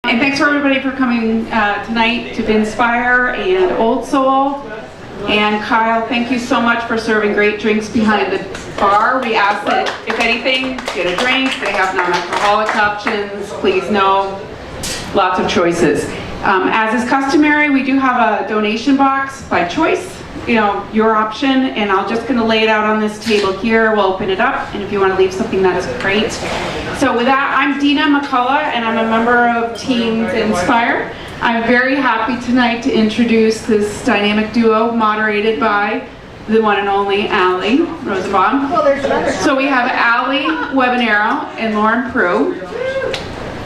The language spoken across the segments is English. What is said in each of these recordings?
And thanks for everybody for coming tonight to Vinspire and Old Soul. And Kyle, thank you so much for serving great drinks behind the bar. We ask that if anything, get a drink. They have non-alcoholic options. Please know, lots of choices. As is customary, we do have a donation box by choice. You know, your option, and I'm just going to lay it out on this table here. We'll open it up, and if you want to leave something, that's great. So with that, I'm Dina McCullough, and I'm a member of Team Vinspire. I'm very happy tonight to introduce this dynamic duo moderated by the one and only Allie Rosenbaum. So we have Allie Webbinaro and Lauren Prue.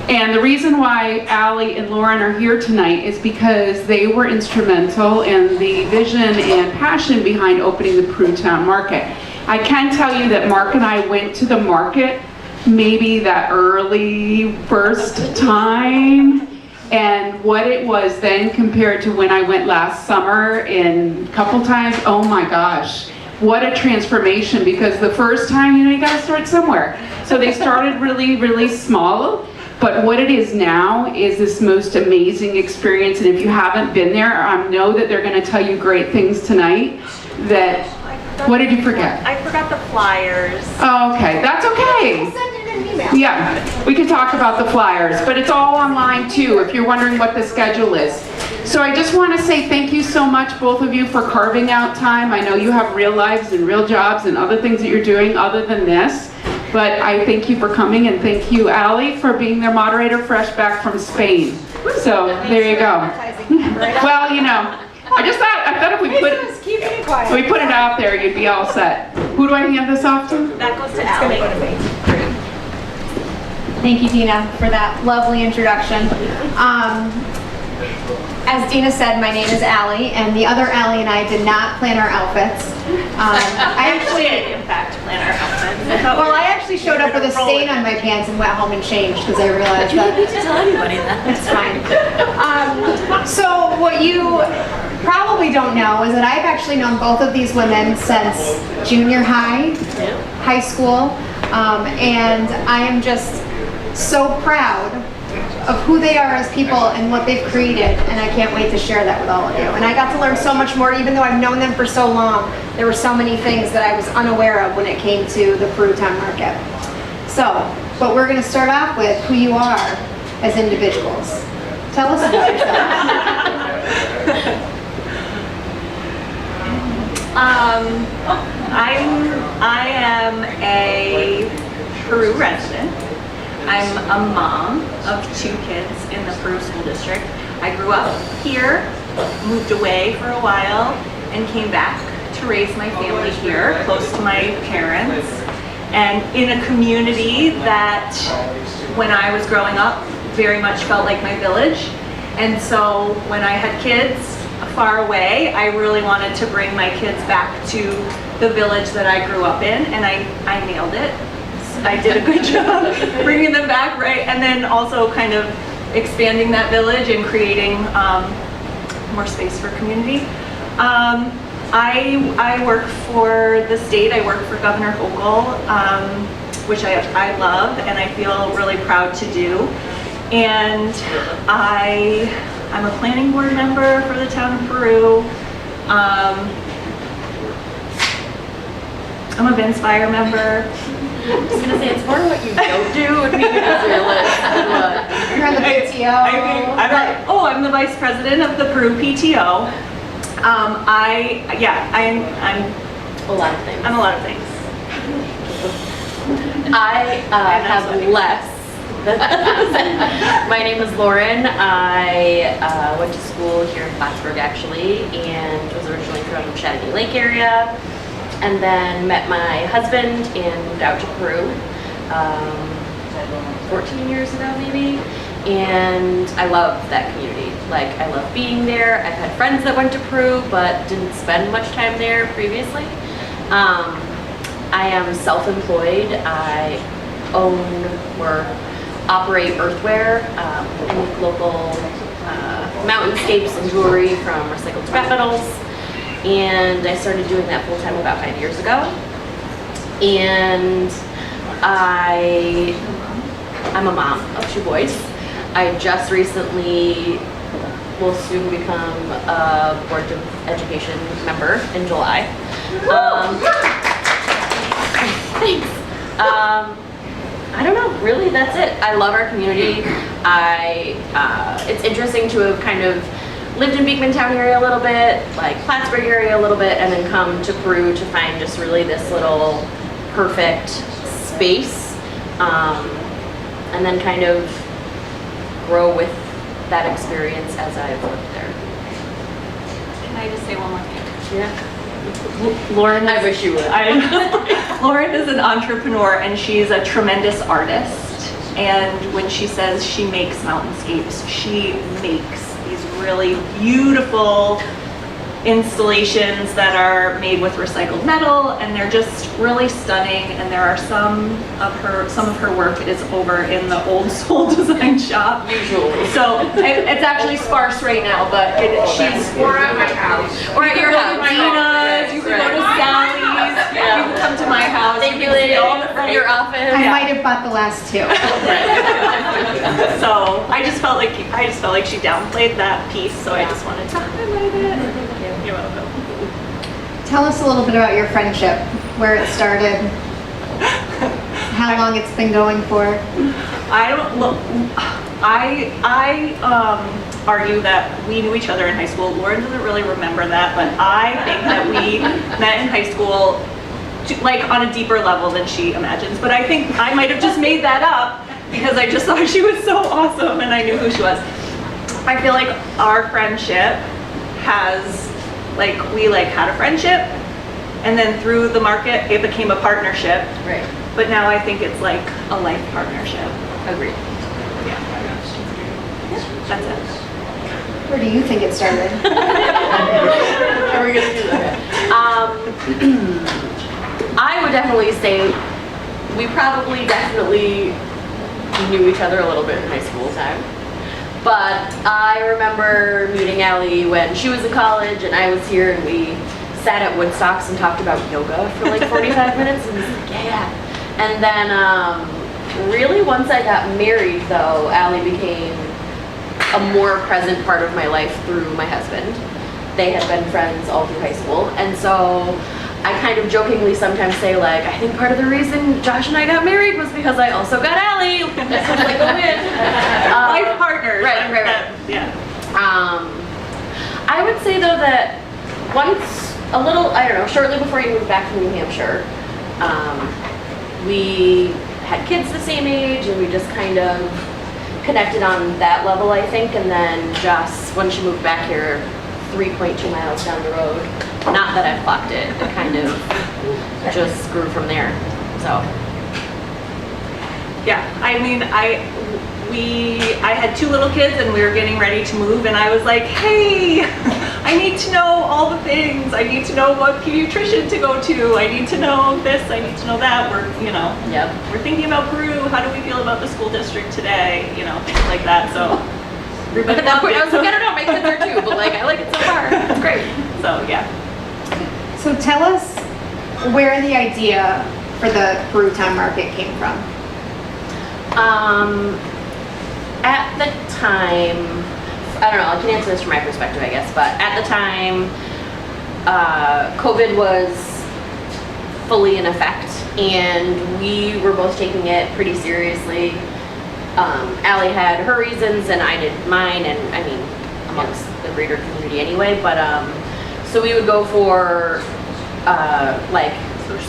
And the reason why Allie and Lauren are here tonight is because they were instrumental in the vision and passion behind opening the Prue Town Market. I can tell you that Mark and I went to the market maybe that early first time, and what it was then compared to when I went last summer and a couple times, oh my gosh, what a transformation, because the first time, you know, you gotta start somewhere. So they started really, really small. But what it is now is this most amazing experience, and if you haven't been there, I know that they're going to tell you great things tonight. That, what did you forget? I forgot the flyers. Oh, okay, that's okay. I'll send it in an email. Yeah, we can talk about the flyers, but it's all online too if you're wondering what the schedule is. So I just want to say thank you so much, both of you, for carving out time. I know you have real lives and real jobs and other things that you're doing other than this. But I thank you for coming, and thank you, Allie, for being their moderator fresh back from Spain. So there you go. Well, you know, I thought if we put it out there, you'd be all set. Who do I hand this off to? That goes to Allie. Thank you, Dina, for that lovely introduction. As Dina said, my name is Allie, and the other Allie and I did not plan our outfits. I actually did, in fact, plan our outfits. Well, I actually showed up with a stain on my pants and went home and changed because I realized that. You need to tell anybody that. It's fine. So what you probably don't know is that I've actually known both of these women since junior high, high school, and I am just so proud of who they are as people and what they've created, and I can't wait to share that with all of you. And I got to learn so much more, even though I've known them for so long. There were so many things that I was unaware of when it came to the Prue Town Market. So, but we're going to start off with who you are as individuals. Tell us about yourself. I am a Peru resident. I'm a mom of 2 kids in the Peru School District. I grew up here, moved away for a while, and came back to raise my family here, close to my parents, and in a community that, when I was growing up, very much felt like my village. And so when I had kids far away, I really wanted to bring my kids back to the village that I grew up in, and I nailed it. I did a good job bringing them back, right? And then also kind of expanding that village and creating more space for community. I work for the state. I work for Governor Hochul, which I love and I feel really proud to do. And I'm a planning board member for the town of Peru. I'm a Vinspire member. I was going to say, it's more what you don't do if you have your list than what. You're on the PTO. I'm the vice president of the Peru PTO. I'm A lot of things. I'm a lot of things. I have less. My name is Lauren. I went to school here in Plattsburgh actually, and was originally from Chattagee Lake area. And then met my husband and moved out to Peru 14 years ago maybe, and I love that community. Like, I love being there. I've had friends that went to Peru but didn't spend much time there previously. I am self-employed. I own or operate earthware, I make local mountainscapes and jewelry from recycled scrap metals. And I started doing that full time about 5 years ago. And I'm a mom of 2 boys. I just recently will soon become a Board of Education member in July. Thanks. I don't know, really, that's it. I love our community. It's interesting to have kind of lived in Beekmantown area a little bit, like Plattsburgh area a little bit, and then come to Prue to find just really this little perfect space, and then kind of grow with that experience as I've lived there. Can I just say one more thing? Yeah. Lauren I wish you would. Lauren is an entrepreneur and she's a tremendous artist. And when she says she makes mountainscapes, she makes these really beautiful installations that are made with recycled metal, and they're just really stunning. And there are some of her work is over in the Old Soul Design Shop. Usually. So it's actually sparse right now, but she's Or at my house. Or at your house. Dina's, you can go to Sally's, you can come to my house. Thank you, can see lady. all the From your office. I might have bought the last two. So I just felt like she downplayed that piece, so I just wanted to highlight it. You're welcome. Tell us a little bit about your friendship, where it started, how long it's been going for. I don't look. I argue that we knew each other in high school. Lauren doesn't really remember that, but I think that we met in high school, like on a deeper level than she imagines. But I think I might have just made that up because I just thought she was so awesome and I knew who she was. I feel like our friendship has, we had a friendship, and then through the market it became a partnership. Right. But now I think it's like a life partnership. Agreed. Yeah. That's it. Where do you think it started? How are we gonna do that? I would definitely say we probably definitely knew each other a little bit in high school time. But I remember meeting Allie when she was in college and I was here, and we sat at Woodstocks and talked about yoga for like 45 minutes, and was like, yeah. And then really once I got married though, Allie became a more present part of my life through my husband. They had been friends all through high school, and so I kind of jokingly sometimes say, like, I think part of the reason Josh and I got married was because I also got Allie. This was like a win. Life partners. Right. Yeah. I would say though that once, shortly before you moved back from New Hampshire, we had kids the same age, and we just kind of connected on that level, I think. And then just when she moved back here, 3.2 miles down the road, not that I clocked it, it kind of just grew from there. So Yeah. I mean, I had 2 little kids and we were getting ready to move, and I was like, hey, I need to know all the things. I need to know what pediatrician to go to. I need to know this. I need to know that. yep. We're thinking about Prue. How do we feel about the school district today? Things like that. So But at that point I was like, I don't know, my kids are too, but like I like it so far. It's great. So yeah. So tell us where the idea for the Prue Time Market came from. At the time, I don't know, I can answer this from my perspective, I guess, but at the time, COVID was fully in effect, and we were both taking it pretty seriously. Allie had her reasons, and I did mine, and I mean, amongst the greater community anyway, but, so we would go for,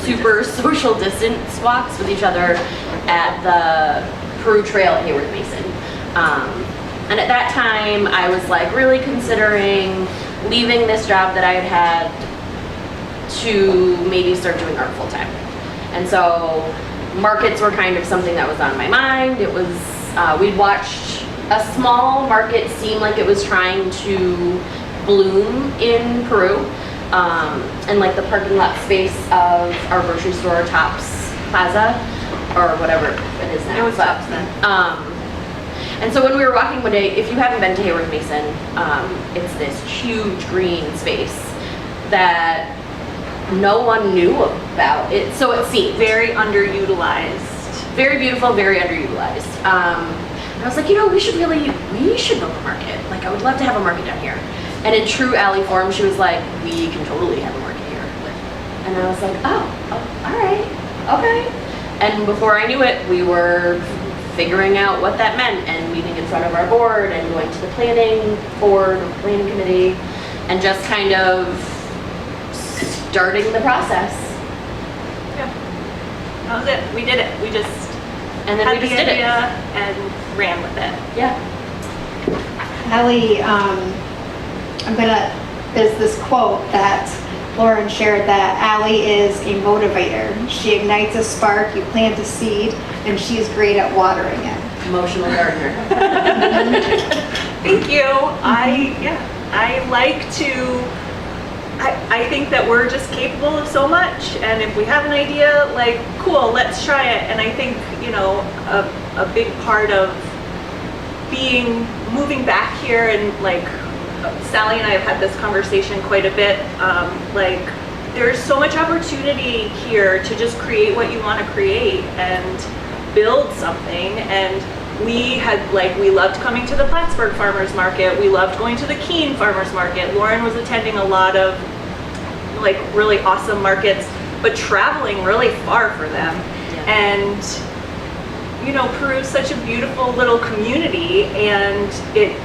super social distance walks with each other at the Prue Trail at Hayworth Mason. And at that time, I was really considering leaving this job that I had had to maybe start doing art full time. And so markets were kind of something that was on my mind. It was, we'd watched a small market seem like it was trying to bloom in Peru. And the parking lot space of our grocery store, Tops Plaza, or whatever it is now. It was Tops then. And so when we were walking one day, if you haven't been to Hayworth Mason, it's this huge green space that no one knew about. So it seemed Very underutilized. very beautiful, very underutilized. And I was like, you know, we should build a market. Like, I would love to have a market down here. And in true Allie form, she was like, we can totally have a market here. And I was like, oh, all right, okay. And before I knew it, we were figuring out what that meant and meeting in front of our board and going to the planning board or planning committee and just kind of starting the process. Yeah. That was it. We did it. We just And then had we just the did idea it. and ran with it. Yeah. Ellie, there's this quote that Lauren shared that Allie is a motivator. She ignites a spark, you plant a seed, and she is great at watering it. Emotional gardener. Thank you. I like to, I think that we're just capable of so much, and if we have an idea, like, cool, let's try it. And I think, you know, a big part of moving back here, and like, Sally and I have had this conversation quite a bit, like, there's so much opportunity here to just create what you want to create and build something. And we loved coming to the Plattsburgh Farmers Market. We loved going to the Keene Farmers Market. Lauren was attending a lot of like really awesome markets, but traveling really far for them. Yeah. And you know, Peru is such a beautiful little community, and it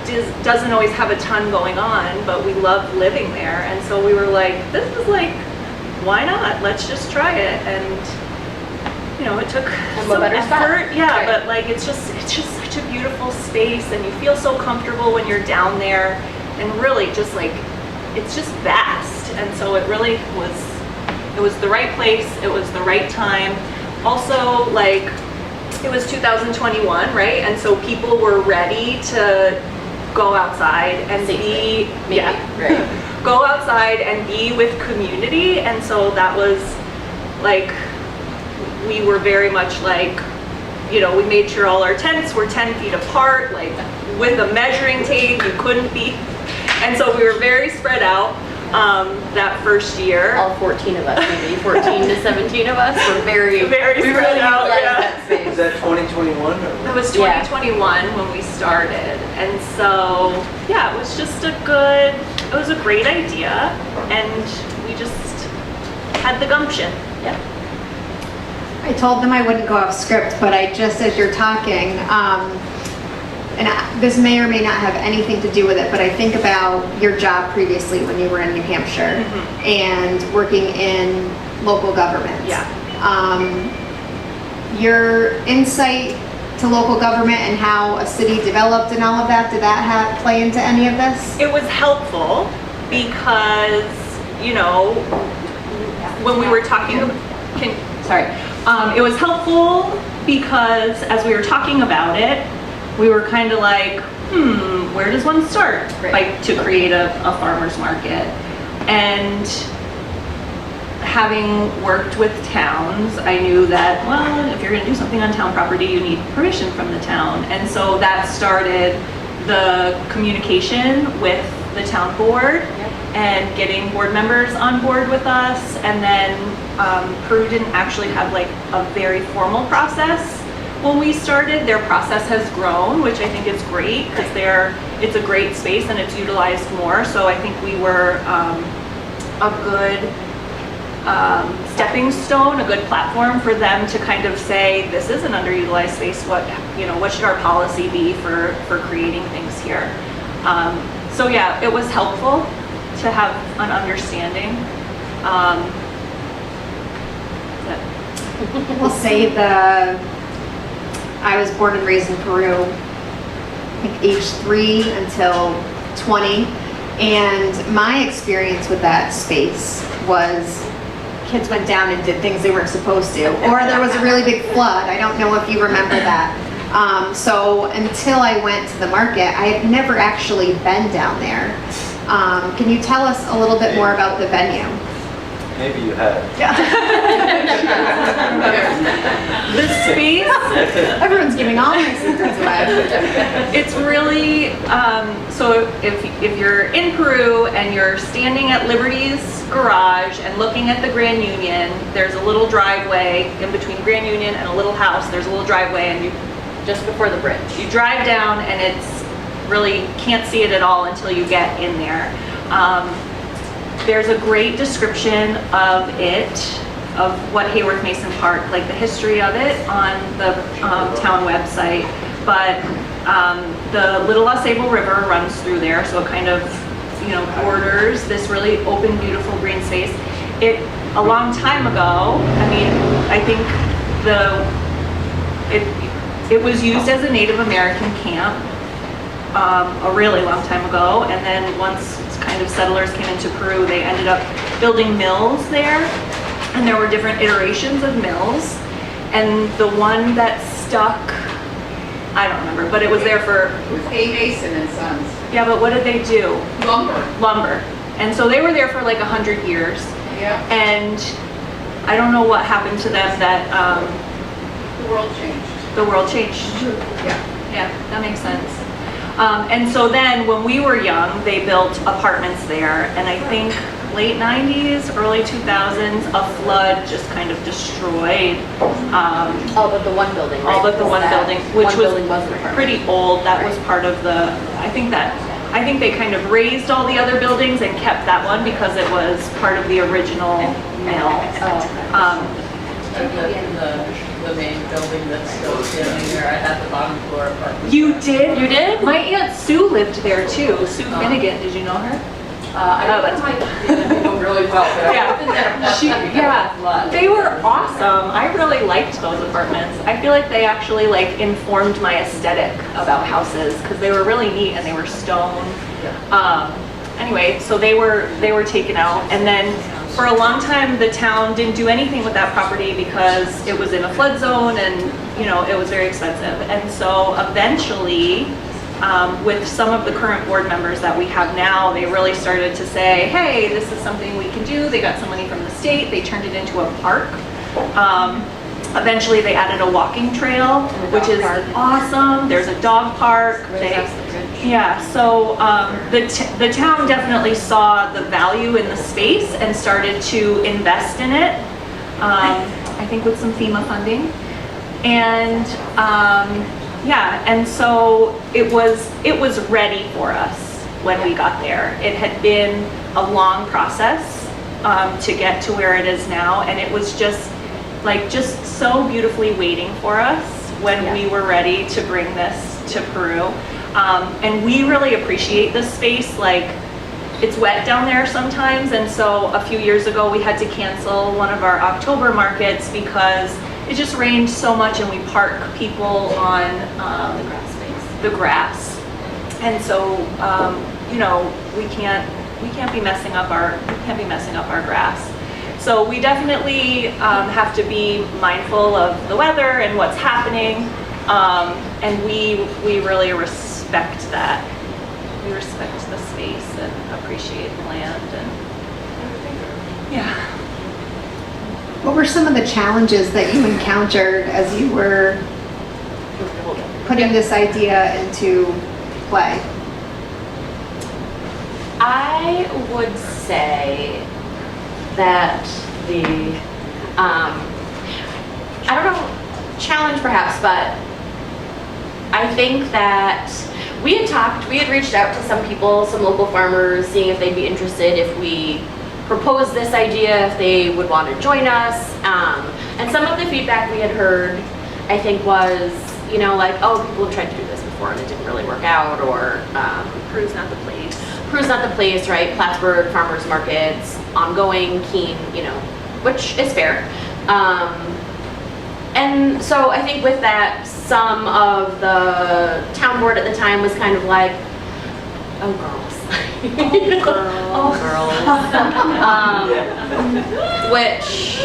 just doesn't always have a ton going on, but we love living there. And so we were like, this is like, why not? Let's just try it. And you know, it took some effort, yeah, right. But like it's just such a beautiful space, and you feel so comfortable when you're down there, and really just like it's just vast. And so it really was the right place, it was the right time. Also, like, it was 2021, right? And so people were ready to go outside and go outside and be with community. And so that was like, we were very much like, you know, we made sure all our tents were 10 feet apart, like with a measuring tape, you couldn't be. And so we were very spread out that first year. All 14 of us, maybe 14 to 17 of us were very spread out. Yeah. That space. Was that 2021? It was 2021 when we started. And so, yeah, it was just it was a great idea, and we just had the gumption. Yeah. I told them I wouldn't go off script, but as you're talking, this may or may not have anything to do with it, but I think about your job previously when you were in New Hampshire and working in local government. Yeah. Your insight to local government and how a city developed and all of that, did that play into any of this? It was helpful because, you know, when we were talking, it was helpful because as we were talking about it, we were kind of like, where does one start? Right. Like to create a farmer's market. And having worked with towns, I knew that, well, if you're gonna do something on town property, you need permission from the town. And so that started the communication with the town board and getting board members on board with us. And then Prue didn't actually have like a very formal process. When we started, their process has grown, which I think is great because it's a great space and it's utilized more. So I think we were a good stepping stone, a good platform for them to kind of say, this is an underutilized space. What should our policy be for creating things here? So yeah, it was helpful to have an understanding. We'll say I was born and raised in Peru, I think age 3 until 20, and my experience with that space was kids went down and did things they weren't supposed to, or there was a really big flood. I don't know if you remember that. So until I went to the market, I had never actually been down there. Can you tell us a little bit more about the venue? Maybe you have. The space, Everyone's giving all my secrets away. it's really, so if you're in Peru and you're standing at Liberty's garage and looking at the Grand Union, there's a little driveway in between Grand Union and a little house. There's a little driveway, and just before the bridge. You drive down and it's really, can't see it at all until you get in there. There's a great description of it, of what Hayworth Mason Park, like the history of it on the town website. But the Little Ausable River runs through there, so it kind of, you know, borders this really open, beautiful green space. A long time ago, I mean, I think it was used as a Native American camp a really long time ago, and then once kind of settlers came into Peru, they ended up building mills there, and there were different iterations of mills, and the one that stuck, I don't remember, but it was there for... It was A. Mason and Sons. Yeah, but what did they do? Lumber. And so they were there for like 100 years. Yeah. And I don't know what happened to them that The world changed. the world changed. Yeah. Yeah, that makes sense. And so then when we were young, they built apartments there, and I think late 90s, early 2000s, a flood just kind of destroyed All but the one building, right? all but the one That building, which one was building was an apartment. pretty old. That was part of the, I think they kind of raised all the other buildings and kept that one because it was part of the original mill. The main building that's still standing there, I had the bottom floor apartment. You did? You did? My Aunt Sue lived there too. Sue Finnegan, did you know her? I Oh, don't that's- know really well, but Yeah. I lived in that apartment. Yeah, they were awesome. I really liked those apartments. I feel like they actually like informed my aesthetic about houses because they were really neat and they were stone. Anyway, so they were taken out, and then for a long time the town didn't do anything with that property because it was in a flood zone and, you know, it was very expensive. And so eventually, with some of the current board members that we have now, they really started to say, hey, this is something we can do. They got some money from the state. They turned it into a park. Eventually they added a walking trail, which is awesome. There's a dog park. Yeah, so the town definitely saw the value in the space and started to invest in it, I think with some FEMA funding. And yeah, and so it was ready for us when we got there. It had been a long process to get to where it is now, and it was just so beautifully waiting for us when we were ready to bring this to Peru. And we really appreciate this space. Like, it's wet down there sometimes, and so a few years ago we had to cancel one of our October markets because it just rained so much and we park people on the grass. And so, you know, we can't be messing up our grass. So we definitely have to be mindful of the weather and what's happening, and we really respect that. We respect the space and appreciate the land, and yeah. What were some of the challenges that you encountered as you were putting this idea into play? I would say that the, I don't know, challenge perhaps, but I think that we had reached out to some people, some local farmers, seeing if they'd be interested if we proposed this idea, if they would want to join us. And some of the feedback we had heard, I think, was, you know, like, oh, people have tried to do this before and it didn't really work out, or Prue's not the place. Prue's not the place, right? Plattsburgh farmers markets, ongoing, Keene, you know, which is fair. And so I think with that, some of the town board at the time was kind of like, oh, girls. Which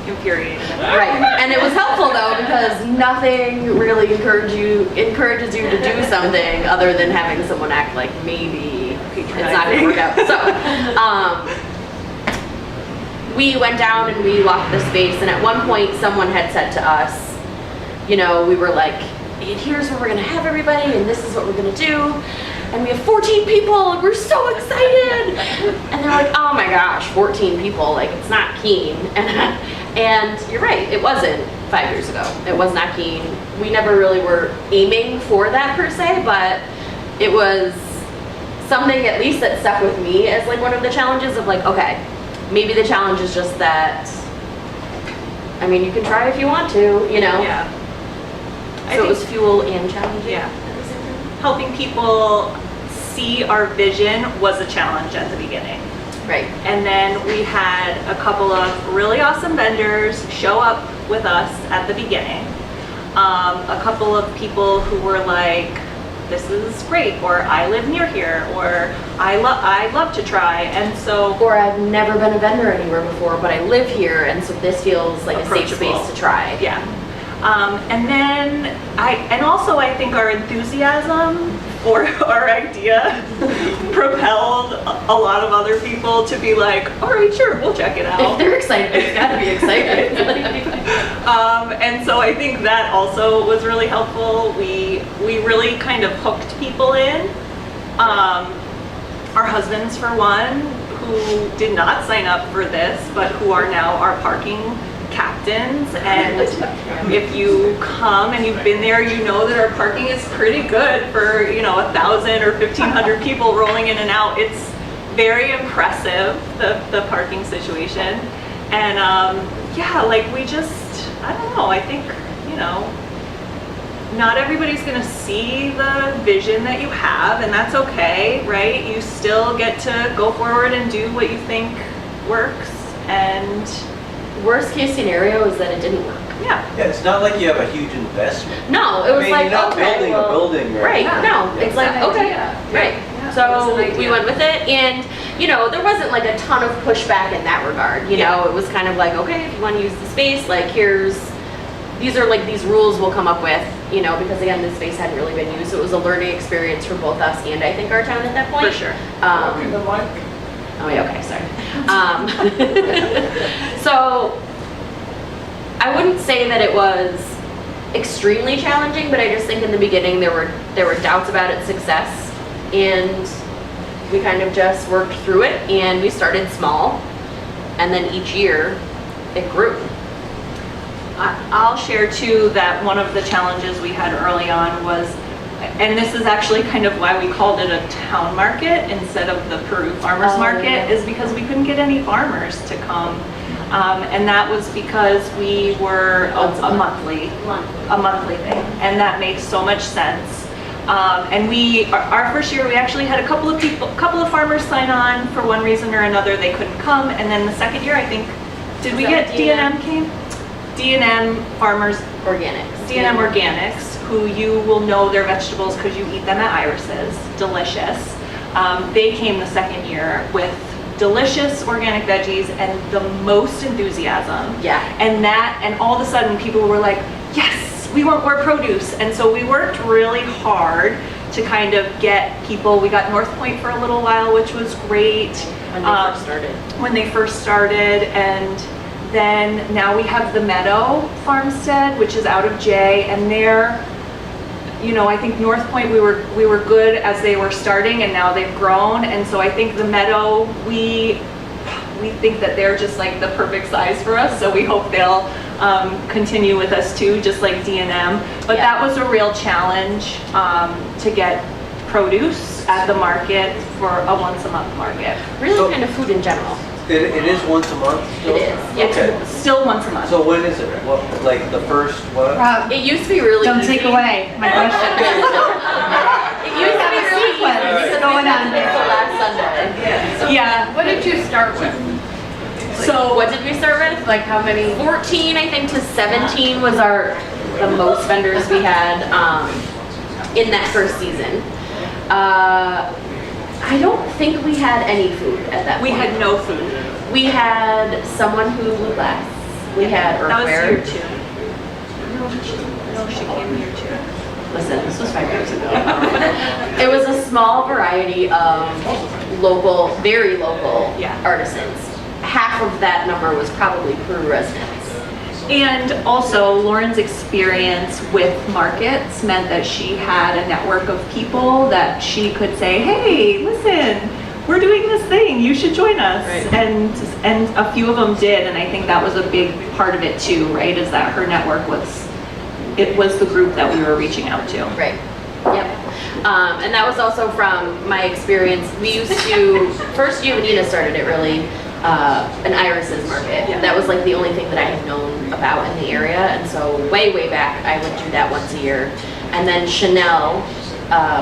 Infuriating. right, and it was helpful though because nothing really encourages you to do something other than having someone act like maybe it's not going to work out. So we went down and we walked the space, and at one point someone had said to us, you know, we were like, here's where we're going to have everybody and this is what we're going to do. And we have 14 people and we're so excited. And they're like, oh my gosh, 14 people, like it's not Keene. And you're right, it wasn't. 5 years ago. It was not keen. We never really were aiming for that per se, but it was something at least that stuck with me as like one of the challenges of like, okay, maybe the challenge is just that, I mean, you can try if you want to, you know? Yeah. So it was fuel and challenging. Yeah. Helping people see our vision was a challenge at the beginning. Right. And then we had a couple of really awesome vendors show up with us at the beginning. A couple of people who were like, this is great, or I live near here, or I'd love to try. And so, Or I've never been a vendor anywhere before, but I live here, and so this feels like a safe Approachable. space to try. yeah. And then also I think our enthusiasm for our idea propelled a lot of other people to be like, all right, sure, we'll check it If out. they're excited, it's gotta be exciting. And so I think that also was really helpful. We really kind of hooked people in. Our husbands, for one, who did not sign up for this, but who are now our parking captains. And if you come and you've been there, you know that our parking is pretty good for, 1,000 or 1,500 people rolling in and out. It's very impressive, the parking situation. And we just, I don't know, I think, not everybody's gonna see the vision that you have, and that's okay, right? You still get to go forward and do what you think works, and Worst case scenario is that it didn't work. yeah. Yeah, it's not like you have a huge investment. No, it was like, you're not okay, building well, a building, right? right, Yeah. no, it's like, an okay, idea. right. Yeah. So It was an we idea. went with it, and, there wasn't like a ton of pushback in that regard, Yeah. It was kind of like, okay, if you want to use the space, like these are like these rules we'll come up with, because again, this space hadn't really been used, so it was a learning experience for both us and I think our town at that point. For sure. Oh yeah, okay, sorry. So I wouldn't say that it was extremely challenging, but I just think in the beginning there were doubts about its success, and we kind of just worked through it, and we started small, and then each year it grew. I'll share too that one of the challenges we had early on was, and this is actually kind of why we called it a town market instead of the Peru farmers Oh, market, yeah. is because we couldn't get any farmers to come. And that was because we were a monthly thing, and that makes so much sense. And our first year, we actually had a couple of farmers sign on. For one reason or another, they couldn't come. And then the second year, I think, did we get D&M came? D&M farmers, Organics. D&M Organics, who you will know their vegetables because you eat them at Iris's, delicious. They came the second year with delicious organic veggies and the most enthusiasm. Yeah. And all of a sudden people were like, yes, we want more produce. And so we worked really hard to kind of get people. We got North Point for a little while, which was great. When they first started. And then now we have the Meadow Farmstead, which is out of Jay, and they're, I think North Point, we were good as they were starting, and now they've grown. And so I think the Meadow, we think that they're just like the perfect size for us. So we hope they'll continue with us too, just like D&M. But Yeah. that was a real challenge to get produce at the market for a once a month market. Really So- kind of food in general. It is once a month still? It is, yeah. Okay. Still once a month. So when is it? What, like the first, what? Rob, It used to be really don't easy. take away my question. It used to be really easy Alright. because Going we on had this there. the last Sunday. Yeah. What did you start with? So what did we start with? Like how many? 14, I think, to 17 was the most vendors we had in that first season. I don't think we had any food at that We point. had no food. We had someone who blew glass. We had That was earthware. year 2. No, she came year 2. Listen, this was 5 years ago. It was a small variety of local, very local Yeah. artisans. Half of that number was probably Prue residents. And also Lauren's experience with markets meant that she had a network of people that she could say, hey, listen, we're doing this thing, you should join us. Right. And a few of them did, and I think that was a big part of it too, right? Is that her network was the group that we were reaching out to. Right. Yep. And that was also from my experience. We used to, first you and Nina started it really, an irises market. Yeah. That was like the only thing that I had known about in the area. And so way back, I would do that once a year. And then Chanel,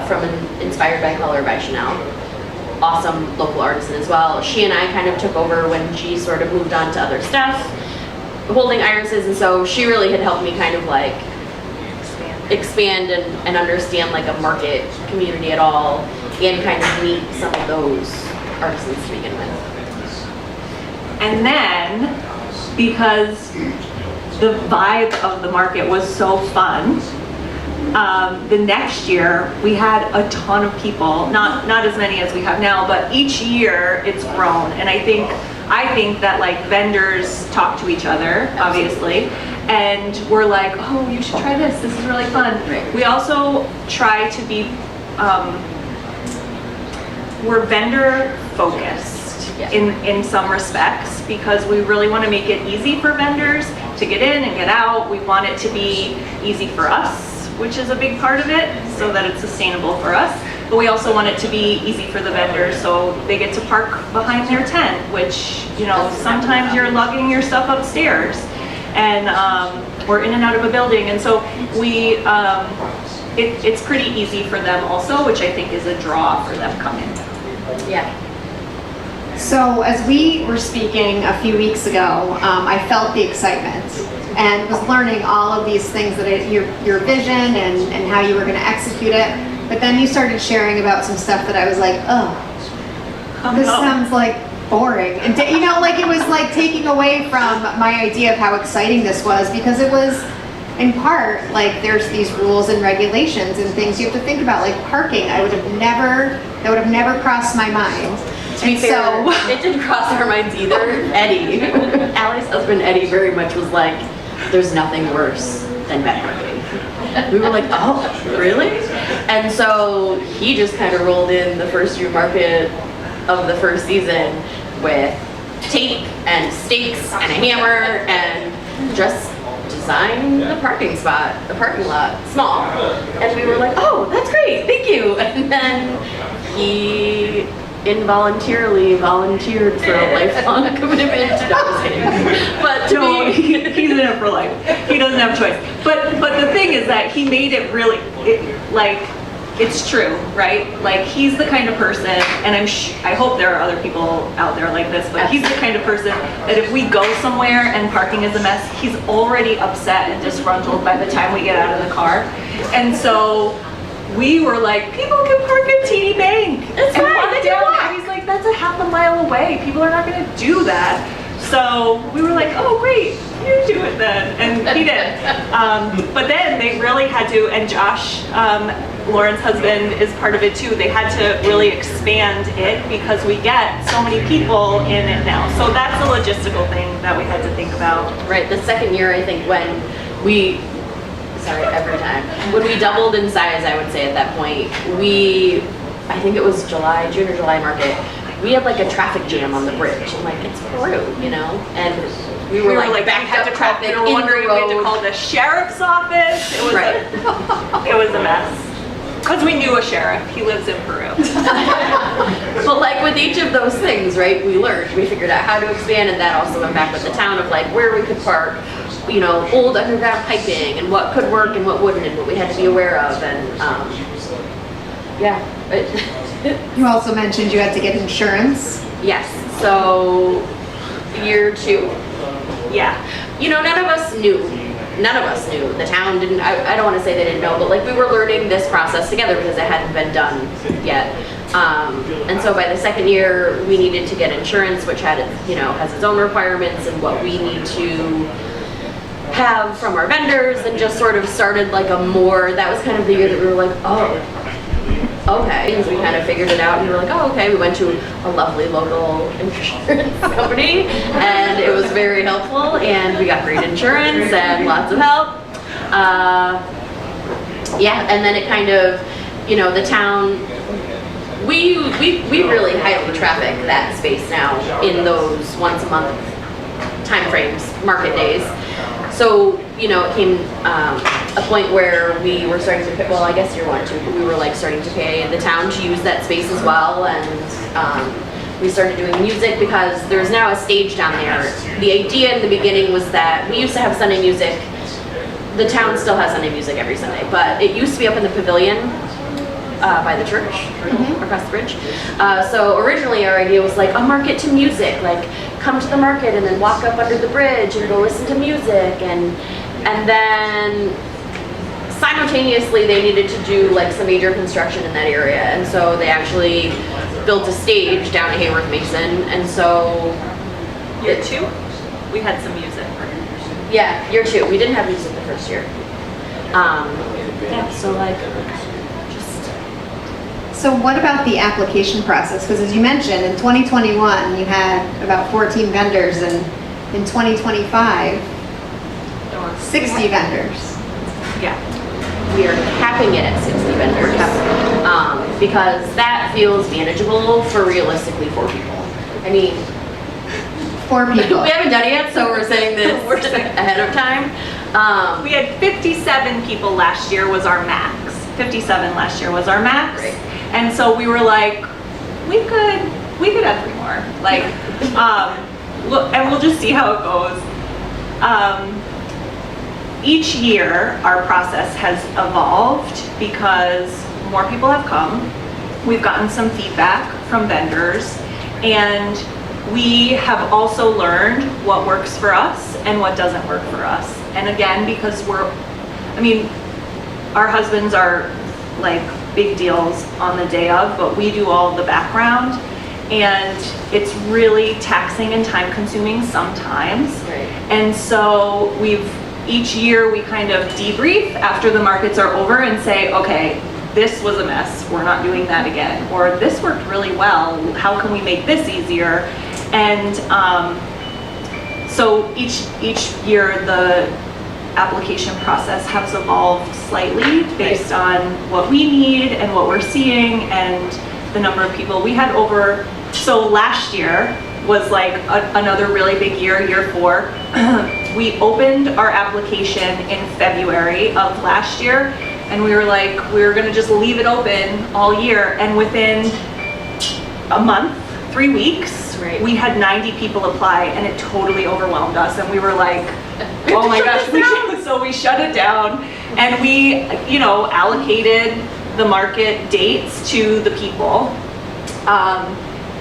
from Inspired by Color by Chanel, awesome local artisan as well. She and I kind of took over when she sort of moved on to other stuff, holding irises. And so she really had helped me kind of like expand and understand like a market community at all, and kind of meet some of those artisans to begin with. And then, because the vibe of the market was so fun, the next year we had a ton of people, not as many as we have now, but each year it's grown. And I think that like vendors talk to each other, obviously, and we're like, oh, you should try this is really fun. Right. We also try to be, we're vendor focused. Yeah. In some respects, because we really want to make it easy for vendors to get in and get out. We want it to be easy for us, which is a big part of it, so that it's sustainable for us. But we also want it to be easy for the vendors, so they get to park behind their tent, which, you know, sometimes you're lugging your stuff upstairs, and we're in and out of a building, and so we, it's pretty easy for them also, which I think is a draw for them coming. Yeah. So as we were speaking a few weeks ago, I felt the excitement and was learning all of these things that your vision and how you were going to execute it. But then you started sharing about some stuff that I was like, oh, this sounds like boring. And you know, like it was like taking away from my idea of how exciting this was, because it was in part like there's these rules and regulations and things you have to think about, like parking. That would have never crossed my mind. To be fair, So- it didn't cross our minds either. Eddie, Allie's husband Eddie, very much was like, there's nothing worse than bad marketing. We were like, oh, really? And so he just kind of rolled in the first year market of the first season with tape and stakes and a hammer and just designed the parking lot, small. And we were like, oh, that's great, thank you. And then he involuntarily volunteered for a lifelong commitment. No, I'm just kidding. But to No, me, he's in it for life. He doesn't have a choice. But the thing is that he made it really, it's true, right? Like he's the kind of person, and I hope there are other people out there like this, but he's the kind of person that if we go somewhere and parking is a mess, he's already upset and disgruntled by the time we get out of the car. And so we were like, people can park at TD Bank. It's and fine, walk they can down. walk. And he's like, that's a half a mile away. People are not going to do that. So we were like, oh great, you do it then. And he did. But then they really had to, and Josh, Lauren's husband, is part of it too. They had to really expand it because we get so many people in it now. So that's a logistical thing that we had to think about. right, the second year, I think when we, every time, when we doubled in size, I would say at that point, I think it was June or July market, we had like a traffic jam on the bridge. I'm like, it's Peru, you know? And we were like backed had up to call, traffic we in were wondering the if we had to road. call the sheriff's office. It was Right. it was a mess. Because we knew a sheriff. He lives in Peru. But like with each of those things, right, we learned, we figured out how to expand, and that also went back with the town of like where we could park, you know, old underground piping and what could work and what wouldn't and what we had to be aware of. And You also mentioned you had to get insurance. yes, so year 2, Yeah. you know, none of us knew. The town didn't, I don't want to say they didn't know, but like we were learning this process together because it hadn't been done yet. And so by the second year, we needed to get insurance, which has its own requirements and what we need to have from our vendors, and just sort of started like that was kind of the year that we were like, oh, okay. And we kind of figured it out and we were like, oh, okay. We went to a lovely local insurance company and it was very helpful and we got great insurance and lots of help. Yeah, and then it kind of, the town we really highly traffic that space now in those once a month timeframes, market days. So, you know, it came a point where we were starting to pay, well, I guess year one too, but we were like starting to pay the town to use that space as well, and we started doing music because there's now a stage down there. The idea in the beginning was that we used to have Sunday music. The town still has Sunday music every Sunday, but it used to be up in the pavilion by the church, across the bridge. So originally our idea was like a market to music, like come to the market and then walk up under the bridge and go listen to music, and then simultaneously they needed to do like some major construction in that area, and so they actually built a stage down at Hayworth Mason, and so Year two, we had some music. yeah, year two, we didn't have music the first year. Yeah, so like So what about the application process? Because as you mentioned, in 2021, you had about 14 vendors, and in 2025, 60 vendors. Yeah. we are capping it at 60 vendors, because that feels manageable for realistically 4 people. I mean, 4 people. we haven't done it yet, so we're saying this ahead of time. We had 57 people last year was our max. 57 last year was our max. Right. And so we were like, we could have 3 more. Like, look, and we'll just see how it goes. Each year, our process has evolved because more people have come. We've gotten some feedback from vendors, and we have also learned what works for us and what doesn't work for us. And again, because our husbands are like big deals on the day of, but we do all the background, and it's really taxing and time consuming sometimes. Right. And so each year we kind of debrief after the markets are over and say, okay, this was a mess, we're not doing that again. Or this worked really well, how can we make this easier? And so each year the application process has evolved slightly based on what we need and what we're seeing and the number of people. We had so last year was like another really big year, year 4. We opened our application in February of last year, and we were like, we were gonna just leave it open all year, and within a month, 3 weeks, Right. we had 90 people apply, and it totally overwhelmed us, and we were like, oh my gosh, so we shut it down, and we, allocated the market dates to the people.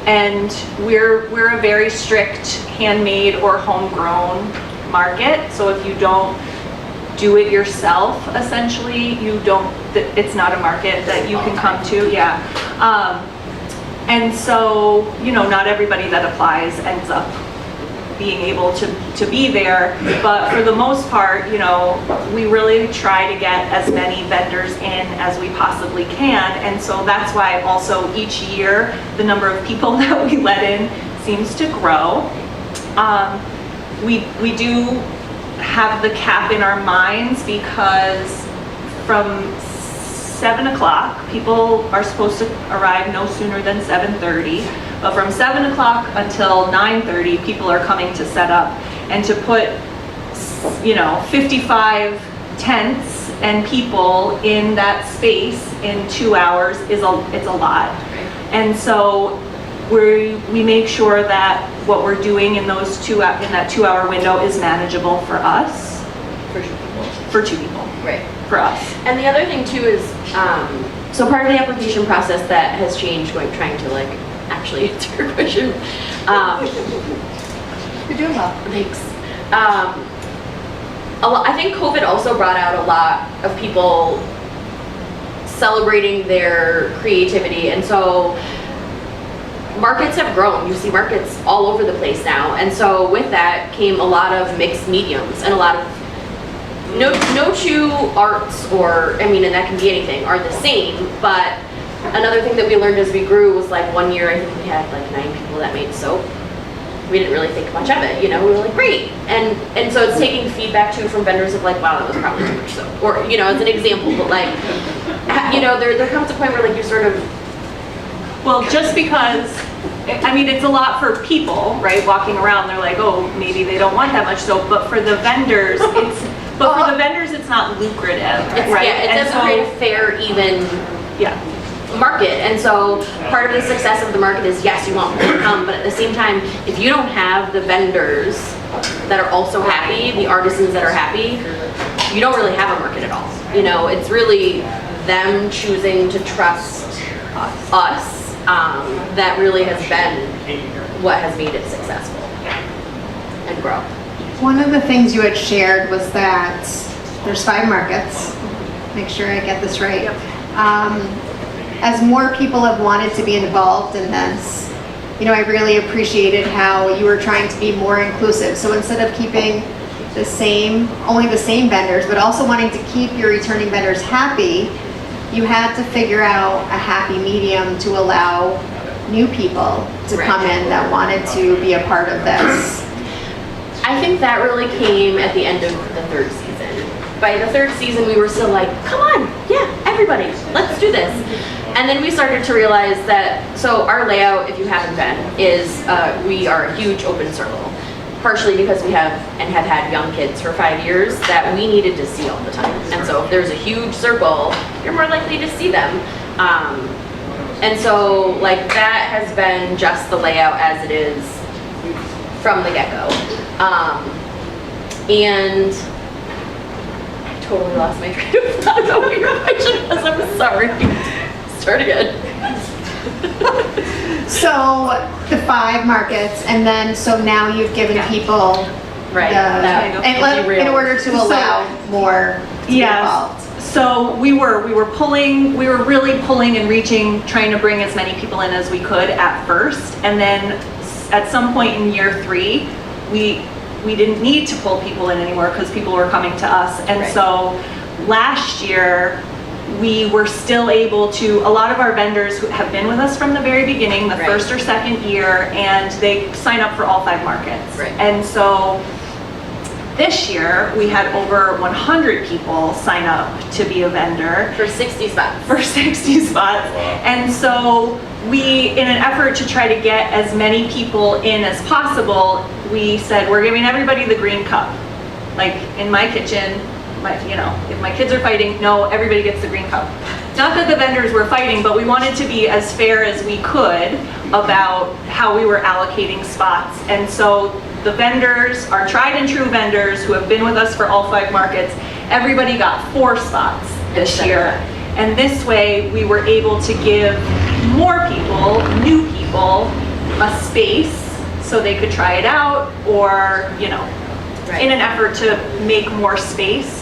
And we're a very strict handmade or homegrown market. So if you don't do it yourself, essentially, it's not a market that you can come to. Yeah. And so, not everybody that applies ends up being able to be there, but for the most part, we really try to get as many vendors in as we possibly can, and so that's why also each year the number of people that we let in seems to grow. We do have the cap in our minds because from 7 o'clock, people are supposed to arrive no sooner than 7:30. But from 7 o'clock until 9:30, people are coming to set up, and to put, 55 tents and people in that space in 2 hours it's a lot. And so we make sure that what we're doing in that 2-hour window is manageable for us. For 2 people. Right. For us. And the other thing too is, so part of the application process that has changed, trying to actually answer your question. You're doing well. Thanks. I think COVID also brought out a lot of people celebrating their creativity, and so markets have grown. You see markets all over the place now, and so with that came a lot of mixed mediums and a lot of no 2 arts, and that can be anything, are the same, but another thing that we learned as we grew was one year I think we had 9 people that made soap. We didn't really think much of it, we were like, great. And so it's taking feedback too from vendors of wow, that was probably too much soap. Or, as an example, but there comes a point where you sort of Well, just because, I mean, it's a lot for people, right? Walking around, they're like, oh, maybe they don't want that much soap, but for the vendors, it's not lucrative, It's, right? yeah, it And doesn't so- create a fair, even Yeah, market. And so part of the success of the market is, yes, you want people to come, but at the same time, if you don't have the vendors that are also happy, the artisans that are happy, you don't really have a market at all. You know, it's really them choosing to trust us that really has been what has made it successful and grow. One of the things you had shared was that there's 5 markets. Make sure I get this right. As more people have wanted to be involved in this, you know, I really appreciated how you were trying to be more inclusive. So instead of keeping only the same vendors, but also wanting to keep your returning vendors happy, you had to figure out a happy medium to allow new people to Right. come in that wanted to be a part of this. I think that really came at the end of the 3rd season. By the 3rd season, we were still like, come on, yeah, everybody, let's do this. And then we started to realize that, so our layout, if you haven't been, is we are a huge open circle. Partially because we have and have had young kids for 5 years that we needed to see all the time. And so if there's a huge circle, you're more likely to see them. And so like that has been just the layout as it is from the get-go. And I totally lost my train of thought about what your question was. I'm sorry. Start again. So the 5 markets, and then so now you've given people Right. in order to allow more to be Yes. involved. So we were really pulling and reaching, trying to bring as many people in as we could at first. And then at some point in year 3, we didn't need to pull people in anymore because people were coming to us. And Right. so last year, we were still able to, a lot of our vendors who have been with us from the very beginning, the Right. 1st or 2nd year, and they sign up for all 5 markets. Right. And so this year, we had over 100 people sign up to be a vendor For 60 spots. for 60 spots. And so we, in an effort to try to get as many people in as possible, we said, we're giving everybody the green cup. Like in my kitchen, if my kids are fighting, no, everybody gets the green cup. Not that the vendors were fighting, but we wanted to be as fair as we could about how we were allocating spots. And so the vendors, our tried and true vendors who have been with us for all 5 markets, everybody got 4 spots this year. And this way we were able to give more people, new people, a space so they could try it out, or, Right. in an effort to make more space.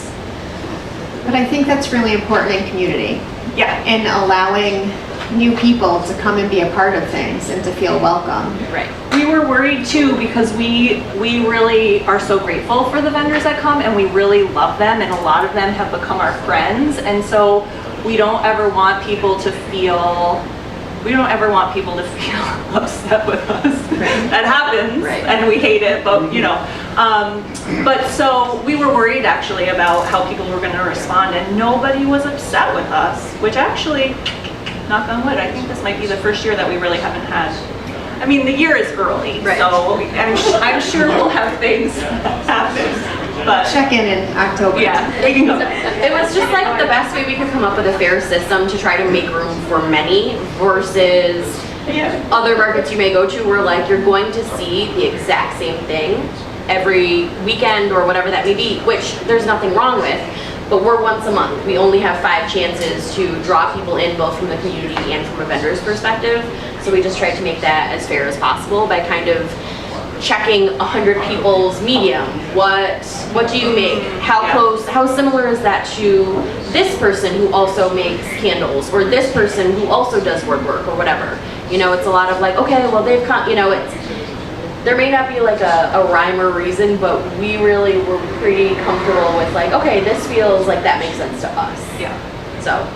But I think that's really important in community, Yeah. in allowing new people to come and be a part of things and to feel welcome. Right. We were worried too because we really are so grateful for the vendors that come, and we really love them, and a lot of them have become our friends. And so we don't ever want people to feel upset with us. Right. That happens, Right. and we hate it, but but so we were worried actually about how people were gonna respond, and nobody was upset with us, which actually, knock on wood, I think this might be the first year that we really haven't had. I mean, the year is early, Right. so I'm sure we'll have things happen, but Check in October. yeah, we can go. It was just like the best way we could come up with a fair system to try to make room for many versus Yeah. other markets you may go to where like you're going to see the exact same thing every weekend or whatever that may be, which there's nothing wrong with, but we're once a month. We only have 5 chances to draw people in both from the community and from a vendor's perspective. So we just tried to make that as fair as possible by kind of checking 100 people's medium. What do you make? How similar is that to this person who also makes candles, or this person who also does woodwork or whatever? It's a lot of like, okay, well they've there may not be like a rhyme or reason, but we really were pretty comfortable with like, okay, this feels like that makes sense to us. Yeah. So,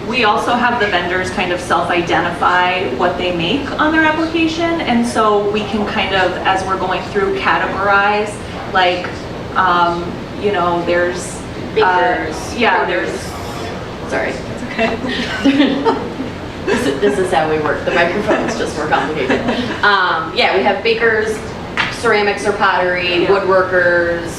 We also have the vendors kind of self-identify what they make on their application, and so we can kind of, as we're going through, categorize, like, there's... bakers. Yeah, produce. there's... Sorry. It's okay. This is how we work. The microphone's just more complicated. Yeah, we have bakers, ceramics or pottery, woodworkers,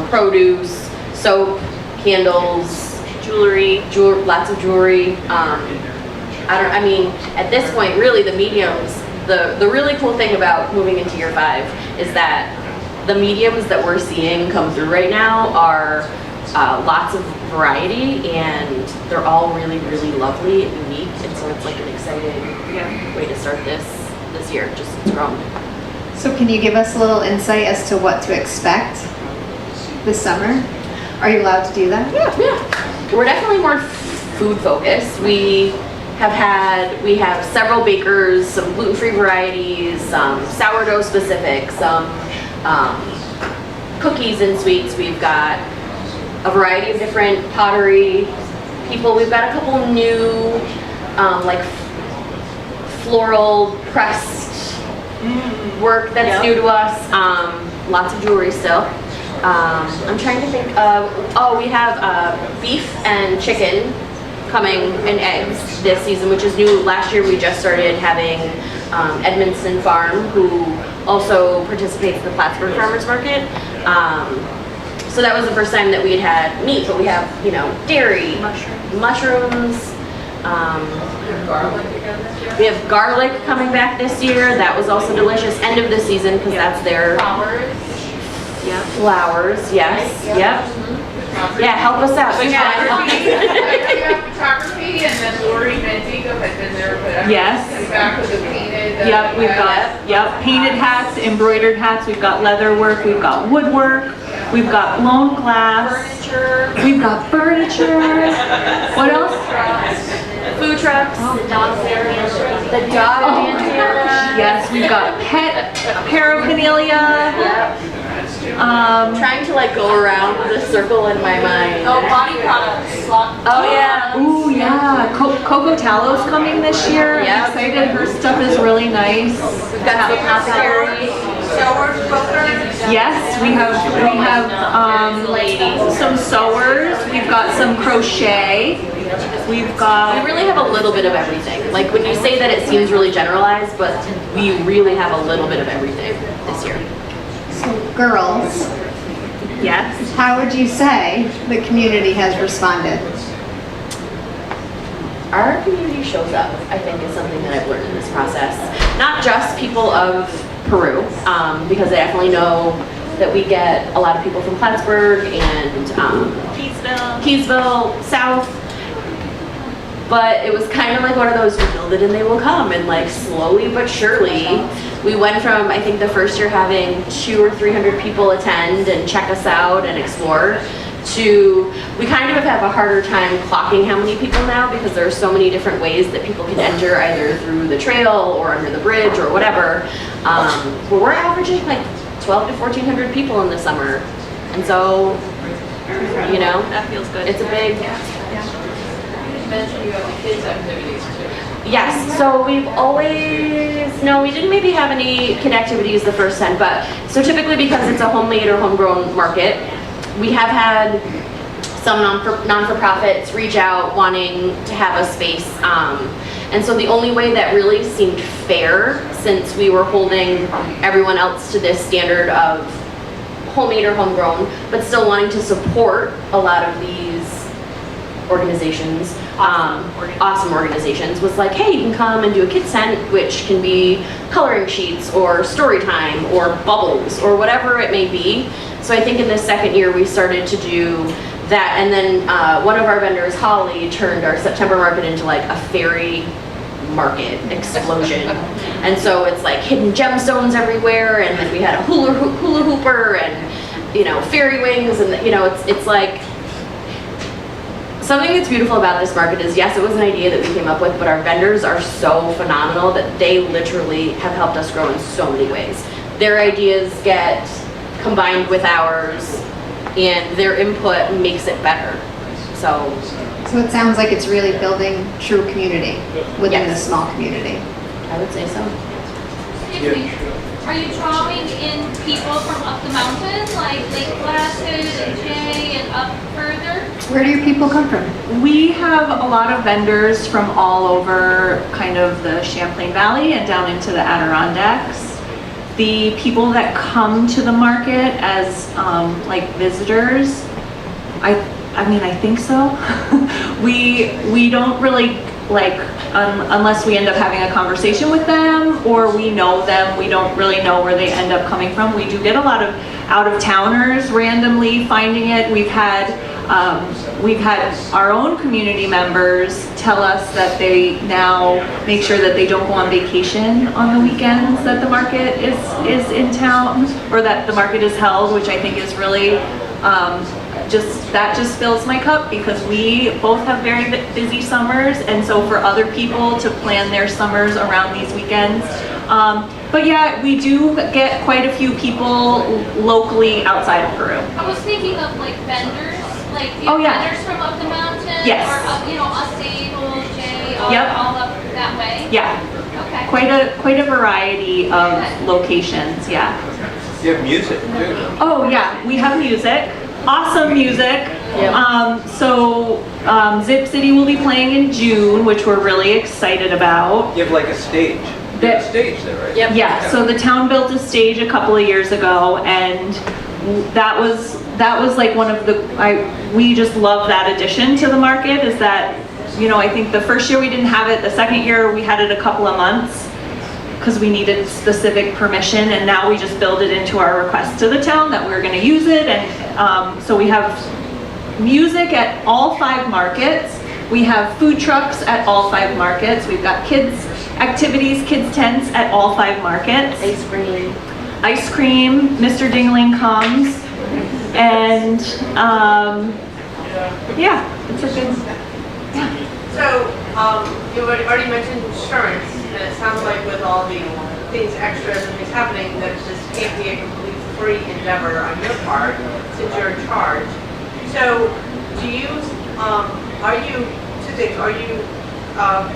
produce, soap, candles, Jewelry. lots of jewelry. I mean, at this point, really the mediums, the really cool thing about moving into year 5 is that the mediums that we're seeing come through right now are lots of variety, and they're all really, really lovely and unique, and so it's like an exciting way to start this year. Just it's grown. So can you give us a little insight as to what to expect this summer? Are you allowed to do that? Yeah. We're definitely more food focused. We have several bakers, some gluten-free varieties, some sourdough specific, some cookies and sweets. We've got a variety of different pottery people. We've got a couple new like floral pressed work that's new to us. Lots of jewelry still. I'm trying to think of, we have beef and chicken coming and eggs this season, which is new. Last year we just started having Edmondson Farm, who also participates in the Plattsburgh Farmers Market. So that was the first time that we had meat, but we have, dairy, mushrooms. Garlic again this year? We have garlic coming back this year. That was also delicious. End of the season, because that's their Flowers. flowers. Yes. Yep. Yeah, help us out. Photography, photography, and then Lori Mendigo had been there, but I Yes. don't know, back with the painted. Yep, we've got, painted hats, embroidered hats, we've got leather work, we've got woodwork, we've got blown glass, Furniture. we've got furniture. What else? Food trucks. The dog Yes, we've got pet paraphernalia. Trying to go around the circle in my mind. Oh, body products. Oh yeah. Ooh, yeah, Coco Tallo's coming this year. I'm Yep. excited, her stuff is really nice. We've got the apothecary. Yes, we have some sewers, we've got some crochet, we've We got, really have a little bit of everything. Like when you say that, it seems really generalized, but we really have a little bit of everything this year. So girls, yes, how would you say the community has responded? Our community shows up, I think, is something that I've learned in this process. Not just people of Peru, because I definitely know that we get a lot of people from Plattsburgh and Keysville, South. But it was kind of like one of those, you build it and they will come, and slowly but surely, we went from, I think the first year having 200 or 300 people attend and check us out and explore, to we kind of have a harder time clocking how many people now, because there are so many different ways that people can enter, either through the trail or under the bridge or whatever. But we're averaging 12 to 1,400 people in the summer, and so That feels good. it's a big. You mentioned you have the kids' activities too. Yes, so we've always, no, we didn't maybe have any kid activities the first time, but, so typically because it's a homemade or homegrown market, we have had some non-for-profits reach out wanting to have a space. And so the only way that really seemed fair, since we were holding everyone else to this standard of homemade or homegrown, but still wanting to support a lot of these organizations, awesome organizations, was hey, you can come and do a kids tent, which can be coloring sheets or story time or bubbles or whatever it may be. So I think in this second year we started to do that, and then one of our vendors, Holly, turned our September market into a fairy market explosion. And so it's hidden gemstones everywhere, and then we had a hula hooper and fairy wings, and it's something that's beautiful about this market is, yes, it was an idea that we came up with, but our vendors are so phenomenal that they literally have helped us grow in so many ways. Their ideas get combined with ours, and their input makes it better. So So it sounds like it's really building true community within Yes. a small community. I would say so. Excuse me, are you drawing in people from up the mountain, like Lake Placid and Jay and up further? further? Where do your people come from? We have a lot of vendors from all over kind of the Champlain Valley and down into the Adirondacks. The people that come to the market as like visitors, I mean, I think so. we don't really like, unless we end up having a conversation with them or we know them, we don't really know where they end up coming from. We do get a lot of out-of-towners randomly finding it. We've had our own community members tell us that they now make sure that they don't go on vacation on the weekends that the market is in town, or that the market is held, which I think is really that just fills my cup, because we both have very busy summers, and so for other people to plan their summers around these weekends. But yeah, we do get quite a few people locally outside of Peru. I was thinking of like vendors, like Oh, yeah. vendors from up the mountain, Yes. or up, Upstate, Old J, Yep. all up that way. Yeah, Okay. quite a variety of locations, yeah. You have music too. Oh yeah, we have music, awesome music. Zip City will be playing in June, which we're really excited about. You have like a stage. You have a stage there, right? Yep. Yeah, so the town built a stage a couple of years ago, and that was like one of the, we just love that addition to the market, is that, I think the first year we didn't have it, the second year we had it a couple of months because we needed specific permission, and now we just build it into our request to the town that we're going to use it. And so we have music at all 5 markets. We have food trucks at all 5 markets. We've got kids activities, kids tents at all 5 markets. Ice cream, Mr. Dingling comes, and yeah, it's a good, So, you already mentioned insurance, and it sounds like with all the things, extras and things happening, that this can't be a complete free endeavor on your part, since you're in charge. So, do you, are you, 2 things, are you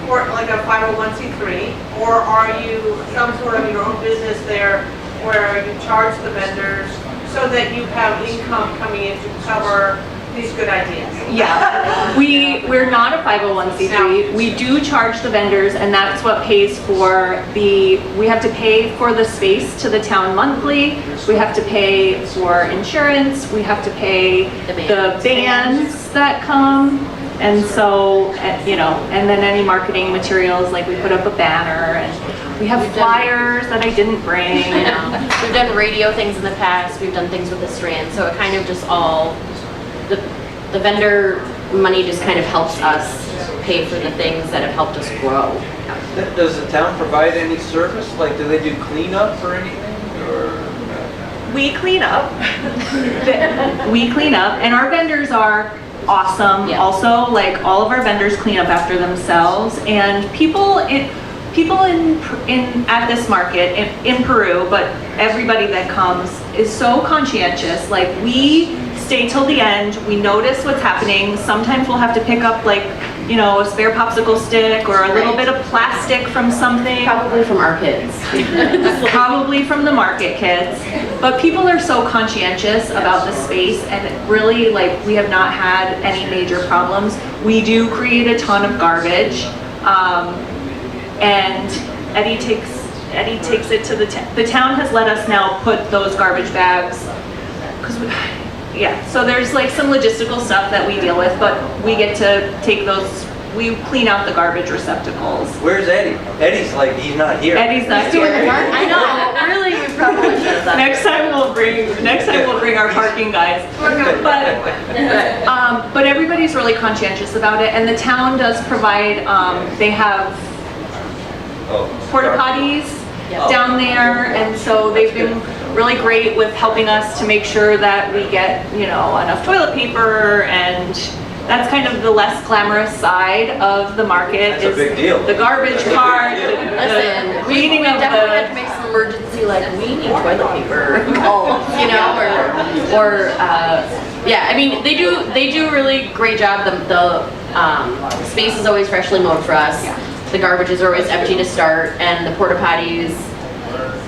for like a 501c3, or are you some sort of your own business there where you charge the vendors so that you have income coming in to cover these good ideas? yeah. We're not a 501c3. We do charge the vendors, and that's what pays for we have to pay for the space to the town monthly. We have to pay for insurance. We have to pay the bands that come. And so, and then any marketing materials, like we put up a banner, and we have flyers that I didn't bring. We've done radio things in the past, we've done things with the Strand, so it kind of just all, the vendor money just kind of helps us pay for the things that have helped us grow. Does the town provide any service? Like, do they do cleanup or anything? Or We clean up. We clean up, and our vendors are awesome. Yeah. Also, like, all of our vendors clean up after themselves, and people in at this market in Peru, but everybody that comes is so conscientious. Like, we stay till the end. We notice what's happening. Sometimes we'll have to pick up, like, a spare popsicle stick or a little bit of plastic from something. Probably from our kids. Probably from the market kids. But people are so conscientious about the space, and really, like, we have not had any major problems. We do create a ton of garbage, and Eddie takes it to the town has let us now put those garbage bags, because so there's like some logistical stuff that we deal with, but we get to take those, we clean out the garbage receptacles. where's Eddie? Eddie's like, he's not here. Eddie's not here. I know, really, we probably should have done. Next time we'll bring our parking guys. But everybody's really conscientious about it, and the town does provide, they have porta potties down there, and so they've been really great with helping us to make sure that we get, enough toilet paper, and that's kind of the less glamorous side of the market. That's a big deal. The garbage cart, Listen, the we cleaning of definitely have to the, make some emergency, like, we need toilet paper, yeah, I mean, they do really great job. The space is always freshly mowed for us. The garbages are always empty to start, and the porta potties,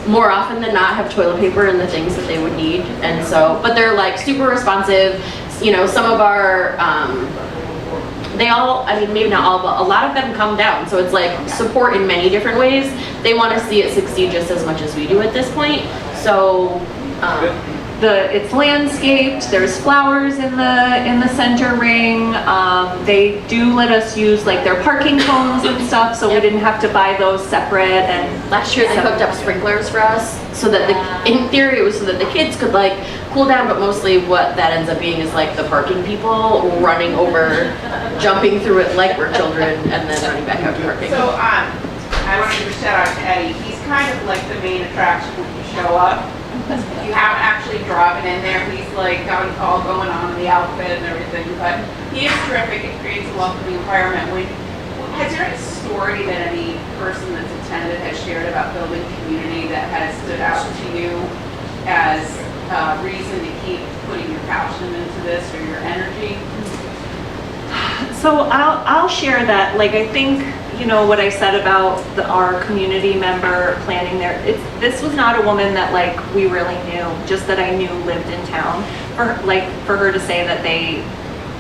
more often than not, have toilet paper and the things that they would need. And so, but they're like super responsive. you know, some of our, they all, I mean, maybe not all, but a lot of them come down. So it's like support in many different ways. They want to see it succeed just as much as we do at this point. So, It's landscaped, there's flowers in the center ring. They do let us use like their parking cones and stuff, so we didn't have to buy those separate. And last year they hooked up sprinklers for us so that in theory it was so that the kids could like cool down, but mostly what that ends up being is like the parking people running over, jumping through it like we're children, and then running back out to parking. So, I wanted to shout out to Eddie. He's kind of like the main attraction when you show up. You haven't actually driving in there. He's like got it all going on in the outfit and everything, but he is terrific. It creates a welcoming environment. Has there any story that any person that's attended has shared about building community that has stood out to you as a reason to keep putting your passion into this or your energy? So I'll share that. Like, I think, you know, what I said about our community member planning this was not a woman that like we really knew, just that I knew lived in town. For her to say that they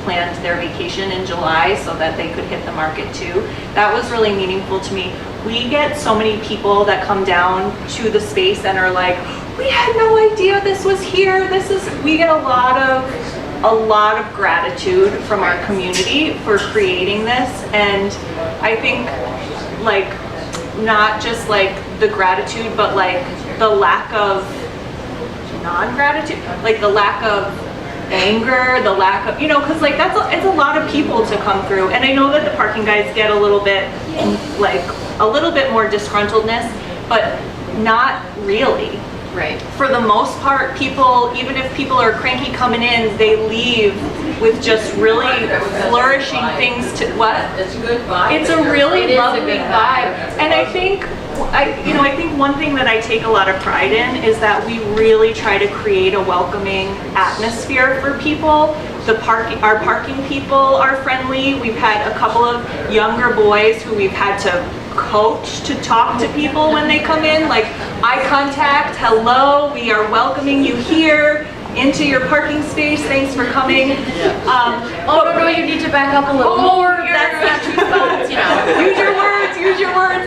planned their vacation in July so that they could hit the market too, that was really meaningful to me. We get so many people that come down to the space and are like, we had no idea this was here. We get a lot of gratitude from our community for creating this. And I think like not just like the gratitude, but like the lack of non-gratitude, like the lack of anger, the lack of, you know, because like it's a lot of people to come through. And I know that the parking guys get a little bit more disgruntledness, but not really. Right. For the most part, people, even if people are cranky coming in, they leave with just really flourishing things to what? It's a good vibe. It's a really lovely vibe. And I think one thing that I take a lot of pride in is that we really try to create a welcoming atmosphere for people. Our parking people are friendly. We've had a couple of younger boys who we've had to coach to talk to people when they come in, like eye contact, hello, we are welcoming you here into your parking space, thanks for coming. No, you need to back up a little more. That's not two spots, you know. Use your words.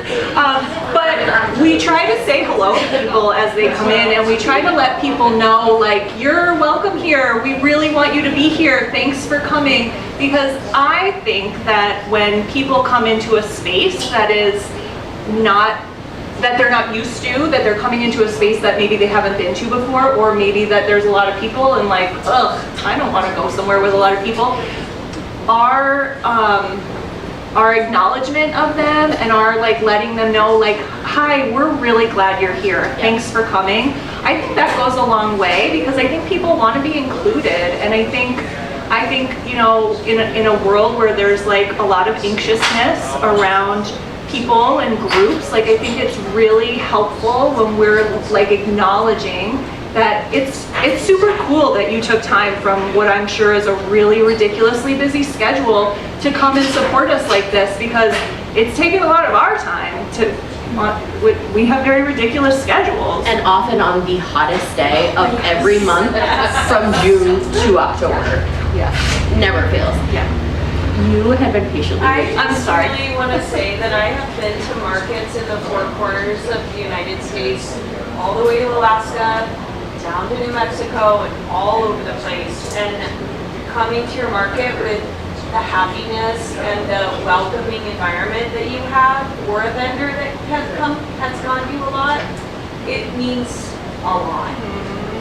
But we try to say hello to people as they come in, and we try to let people know, like, you're welcome here. We really want you to be here. Thanks for coming. Because I think that when people come into a space that they're not used to, that they're coming into a space that maybe they haven't been to before, or maybe that there's a lot of people and like, ugh, I don't want to go somewhere with a lot of people. Our acknowledgement of them and our like letting them know like, hi, we're really glad you're here. Thanks for coming. I think that goes a long way because I think people want to be included, and I think you know, in a world where there's like a lot of anxiousness around people and groups, like I think it's really helpful when we're like acknowledging that it's super cool that you took time from what I'm sure is a really ridiculously busy schedule to come and support us like this, because it's taken a lot of our time we have very ridiculous schedules. And often on the hottest day of every month from June to October. Yeah. Never fails. Yeah. You have been patiently waiting. I'm sorry. I really want to say that I have been to markets in the four corners of the United States, all the way to Alaska, down to New Mexico, and all over the place. And coming to your market with the happiness and the welcoming environment that you have, or a vendor that has gone to you a lot, it means a lot.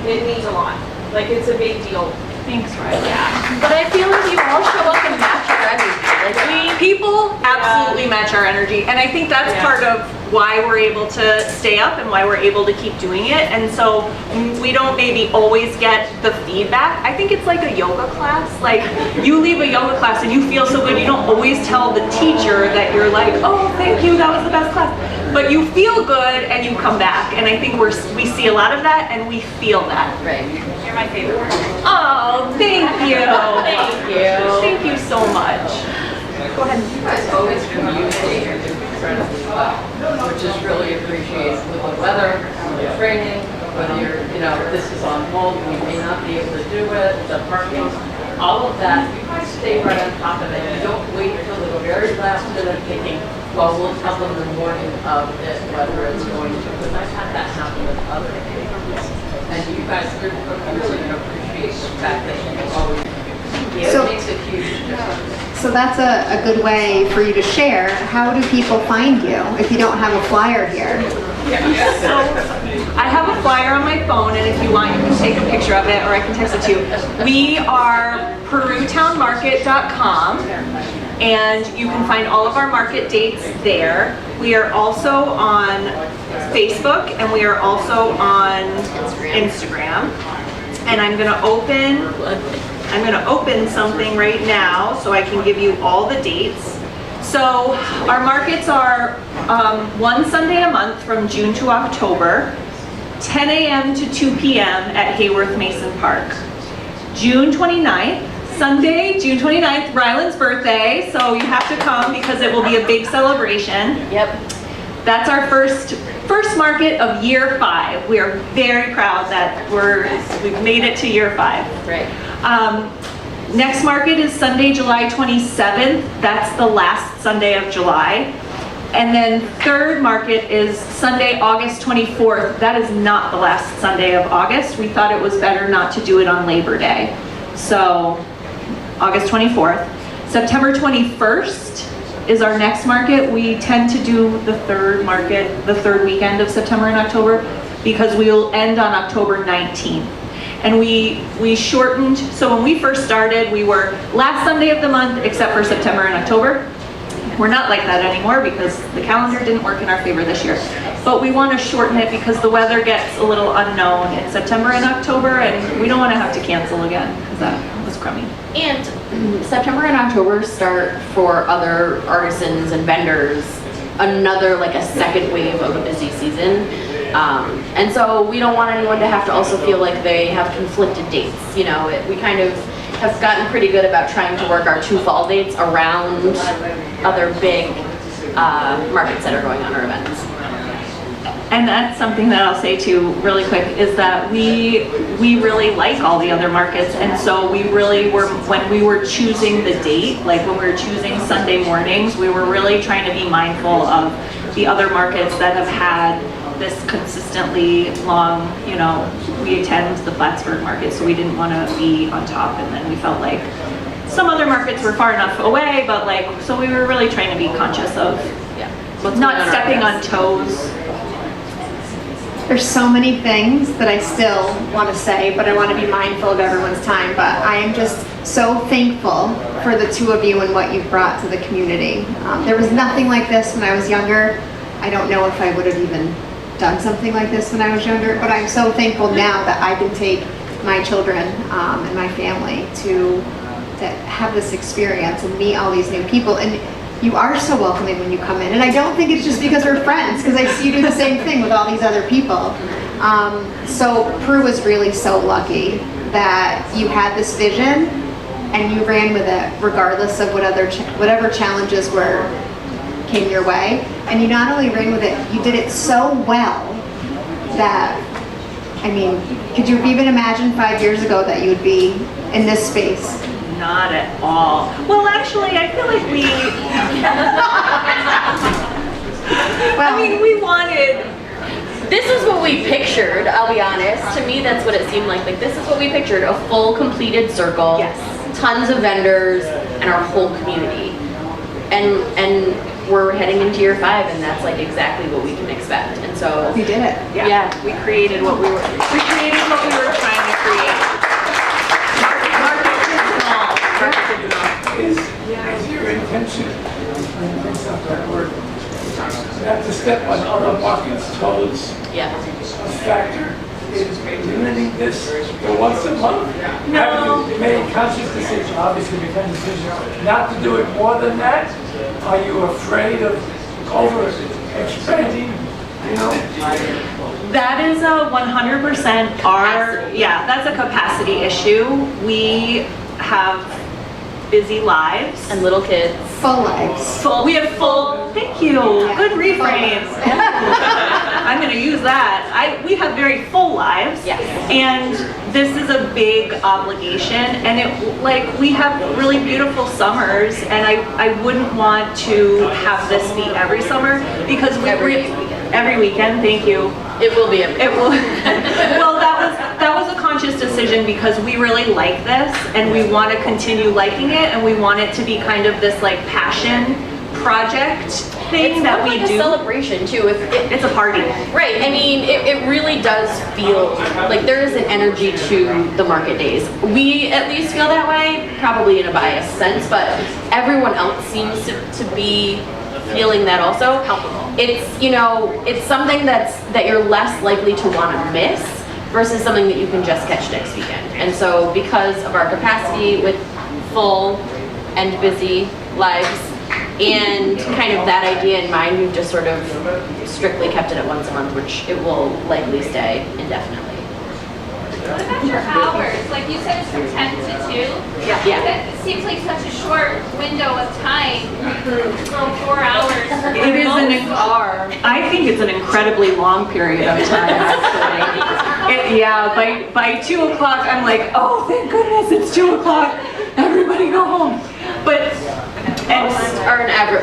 It means a lot. Like, it's a big deal. Thanks, Riley. Yeah. But I feel like you all show up and match your energy. Like, People absolutely match our energy, and I think that's part of why we're able to stay up and why we're able to keep doing it. And so we don't maybe always get the feedback. I think it's like a yoga class. Like, you leave a yoga class and you feel so good, you don't always tell the teacher that you're like, oh, thank you, that was the best class. But you feel good and you come back. And I think we see a lot of that and we feel that. right. You're my favorite person. Oh, thank you. Thank you. Thank you so much. Go ahead. You guys always communicate incredibly well, which is really appreciated with the weather, with the training, whether you're, you know, this is on hold, we may not be able to do it, the parking. all of that, you guys stay right on top of it. You don't wait until the very last minute thinking, well, we'll tell them the morning of it, whether it's going to, because I've had that happen with other things. And you guys really appreciate the fact that you always, So- it makes a huge difference. So that's a good way for you to share. How do people find you if you don't have a flyer here? I have a flyer on my phone, and if you want, you can take a picture of it, or I can text it to you. We are perutownmarket.com, and you can find all of our market dates there. We are also on Facebook, and we are also on Instagram. And I'm gonna open something right now so I can give you all the dates. So our markets are one Sunday a month from June to October, 10 a.m. to 2 p.m. at Hayworth Mason Park. June 29th, Sunday, June 29th, Ryland's birthday, so you have to come because it will be a big celebration. Yep. That's our first market of year 5. We are very proud that we've made it to year 5. Right. Next market is Sunday, July 27th. That's the last Sunday of July. And then third market is Sunday, August 24th. That is not the last Sunday of August. We thought it was better not to do it on Labor Day. So August 24th. September 21st is our next market. We tend to do the third market, the third weekend of September and October, because we'll end on October 19th. And we shortened, so when we first started, we were last Sunday of the month, except for September and October. We're not like that anymore because the calendar didn't work in our favor this year. But we want to shorten it because the weather gets a little unknown in September and October, and we don't want to have to cancel again because that was crummy. And September and October start for other artisans and vendors another, like a second wave of a busy season. And so we don't want anyone to have to also feel like they have conflicted dates. You know, we kind of have gotten pretty good about trying to work our 2 fall dates around other big markets that are going on or events. And that's something that I'll say too really quick is that we really like all the other markets, and so we really were, when we were choosing the date, like when we were choosing Sunday mornings, we were really trying to be mindful of the other markets that have had this consistently long, you know, we attend the Plattsburgh market, so we didn't want to be on top, and then we felt like some other markets were far enough away, but like, so we were really trying to be conscious of not stepping on toes. There's so many things that I still want to say, but I want to be mindful of everyone's time. But I am just so thankful for the 2 of you and what you've brought to the community. There was nothing like this when I was younger. I don't know if I would have even done something like this when I was younger, but I'm so thankful now that I can take my children and my family to have this experience and meet all these new people. And you are so welcoming when you come in. And I don't think it's just because we're friends, because I see you do the same thing with all these other people. So Prue was really so lucky that you had this vision and you ran with it regardless of whatever challenges came your way. And you not only ran with it, you did it so well that, I mean, could you have even imagined 5 years ago that you would be in this space? Not at all. Well, actually, I feel like we, Well, I mean, we wanted, This is what we pictured, I'll be honest. To me, that's what it seemed like. Like, this is what we pictured, a full completed circle. Yes. Tons of vendors and our whole community. And we're heading into year 5, and that's like exactly what we can expect. And so you did it. yeah, we created what we were trying to create. Is your intention, not to step on other markets' toes, yeah. a factor in limiting this to once a month? No. Have you made a conscious decision, obviously become a decision, not to do it more than that? Are you afraid of over-expanding, you know? That is a 100% that's a capacity issue. We have busy lives. And little kids. Full lives. We have full, thank you, good reframe. I'm gonna use that. We have very full lives. Yes. And this is a big obligation, and we have really beautiful summers, and I wouldn't want to have this be every summer, because every weekend, thank you. It will be every It will. Well, that was a conscious decision, because we really like this and we want to continue liking it, and we want it to be kind of this like passion project thing It's that more we like do. a celebration too. It's a party. Right, I mean, it really does feel like there is an energy to the market days. We at least feel that way, probably in a biased sense, but everyone else seems to be feeling that also. It's, it's something that you're less likely to want to miss versus something that you can just catch next weekend. And so because of our capacity with full and busy lives, and kind of that idea in mind, we've just sort of strictly kept it at once a month, which it will likely stay indefinitely. What about your hours? Like you said, it's from 10 to 2? Yeah. That seems like such a short window of time. So 4 hours. It is I think it's an incredibly long period of time, actually. By 2 o'clock, I'm like, oh, thank goodness, it's 2 o'clock. Everybody go home. But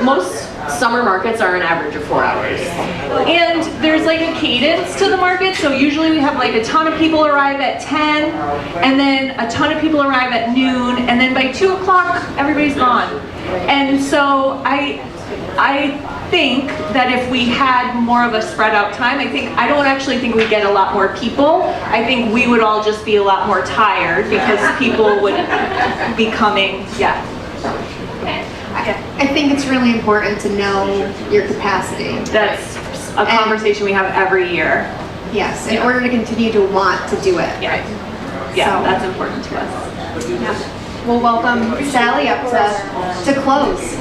Most summer markets are an average of 4 hours. And there's like a cadence to the market, so usually we have like a ton of people arrive at 10, and then a ton of people arrive at noon, and then by 2 o'clock, everybody's gone. And so I think that if we had more of a spread out time, I don't actually think we'd get a lot more people. I think we would all just be a lot more tired, because people would be coming, I think it's really important to know your capacity. That's a conversation we have every year. Yes, in order to continue to want to do it. Yeah, So- that's important to us. We'll welcome Sally up to close.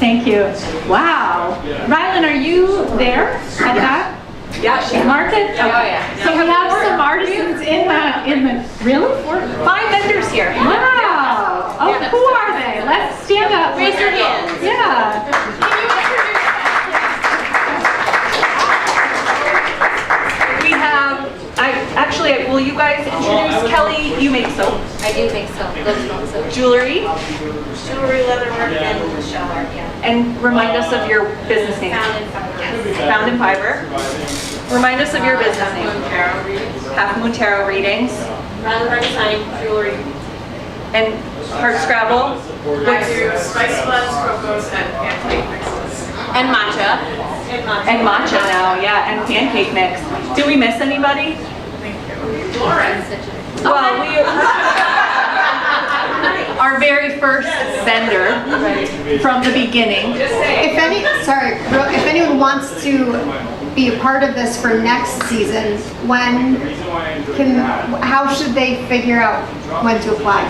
Thank you. Wow. Rylan, are you there at that? Yeah, Market? Oh, yeah. So we have some artisans in the, really? 5 vendors here. Wow. Oh, who are they? Let's stand up. Raise your hands. Yeah. We have, will you guys introduce Kelly? You make soap. I do make soap. Jewelry, Jewelry, leatherwork, and shell art, yeah. and remind us of your business name. Found in Fiber. Remind us of your business name. Half Moon Tarot Readings. Rather design jewelry. And Heart Scrabble. I do spice blends, crocos, and pancake mixes. And matcha. And matcha now, yeah, and pancake mix. Did we miss anybody? Well, our very first vendor from the beginning. If anyone wants to be a part of this for next season, how should they figure out when to apply?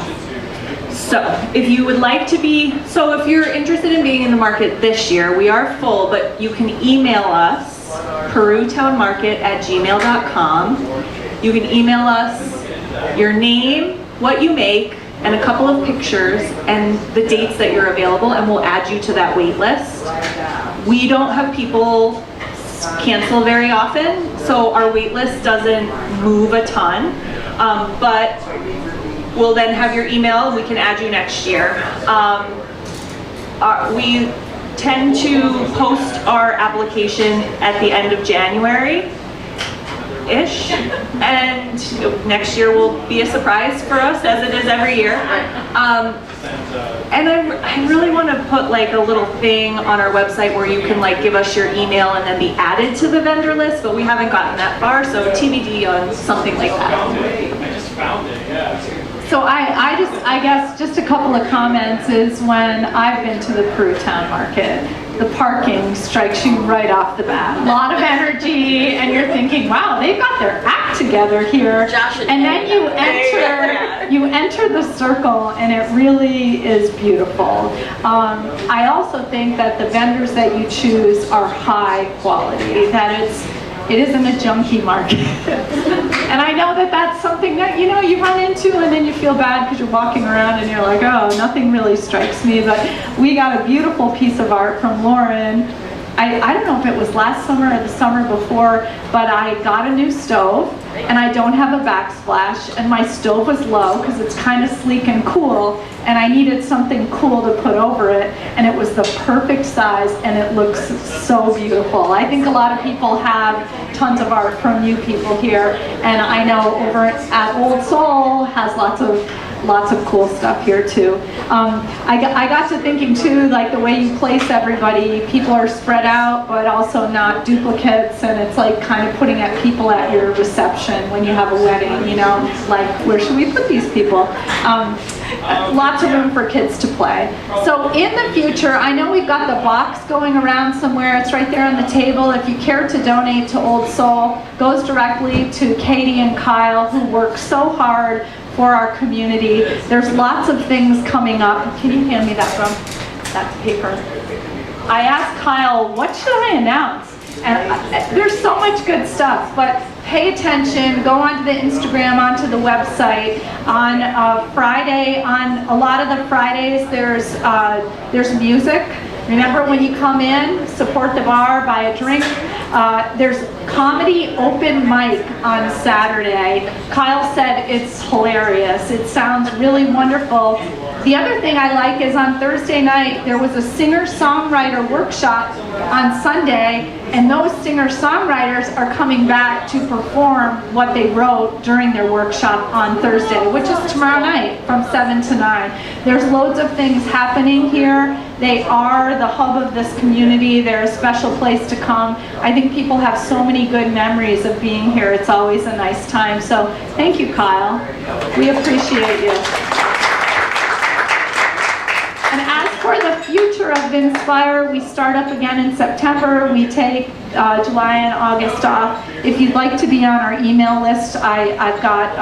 So if you would like to be, so if you're interested in being in the market this year, we are full, but you can email us, perutownmarket@gmail.com. You can email us your name, what you make, and a couple of pictures and the dates that you're available, and we'll add you to that wait list. We don't have people cancel very often, so our wait list doesn't move a ton, but we'll then have your email and we can add you next year. We tend to post our application at the end of January-ish, and next year will be a surprise for us, as it is every year. And I really want to put like a little thing on our website where you can like give us your email and then be added to the vendor list, but we haven't gotten that far, so TBD on something like that. So I guess just a couple of comments is when I've been to the Prue Town Market, the parking strikes you right off the bat. A lot of energy, and you're thinking, wow, they've got their act together here. And then you enter the circle, and it really is beautiful. I also think that the vendors that you choose are high quality, that it isn't a junkie market. And I know that that's something that, you know, you run into and then you feel bad because you're walking around and you're like, oh, nothing really strikes me. But we got a beautiful piece of art from Lauren. I don't know if it was last summer or the summer before, but I got a new stove and I don't have a backsplash, and my stove was low because it's kind of sleek and cool, and I needed something cool to put over it, and it was the perfect size and it looks so beautiful. I think a lot of people have tons of art from you people here, and I know over at Old Soul has lots of cool stuff here too. I got to thinking too, like the way you place everybody, people are spread out but also not duplicates, and it's like kind of putting at people at your reception when you have a wedding, you know, like where should we put these people? Lots of room for kids to play. So in the future, I know we've got the box going around somewhere. It's right there on the table. If you care to donate to Old Soul, goes directly to Katie and Kyle, who work so hard for our community. There's lots of things coming up. Can you hand me that paper? I asked Kyle, what should I announce? And there's so much good stuff, but pay attention, go onto the Instagram, onto the website. On Friday, on a lot of the Fridays, there's music. Remember, when you come in, support the bar, buy a drink. There's comedy open mic on Saturday. Kyle said it's hilarious. It sounds really wonderful. The other thing I like is on Thursday night, there was a singer-songwriter workshop on Sunday, and those singer-songwriters are coming back to perform what they wrote during their workshop on Thursday, which is tomorrow night from 7 to 9. There's loads of things happening here. They are the hub of this community. They're a special place to come. I think people have so many good memories of being here. It's always a nice time. So thank you, Kyle. We appreciate you. And as for the future of Vinspire, we start up again in September. We take July and August off. If you'd like to be on our email list, I've got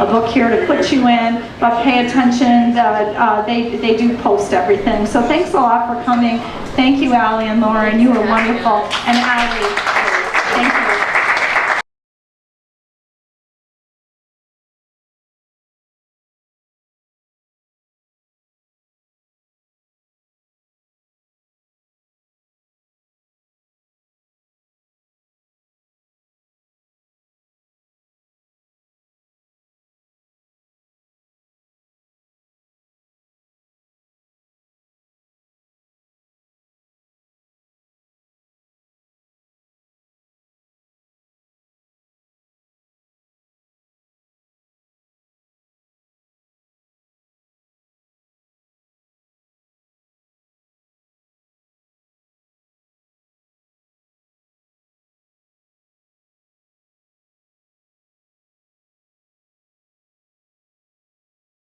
a book here to put you in, but pay attention. They do post everything. So thanks a lot for coming. Thank you, Allie and Lauren. You were wonderful. And Allie.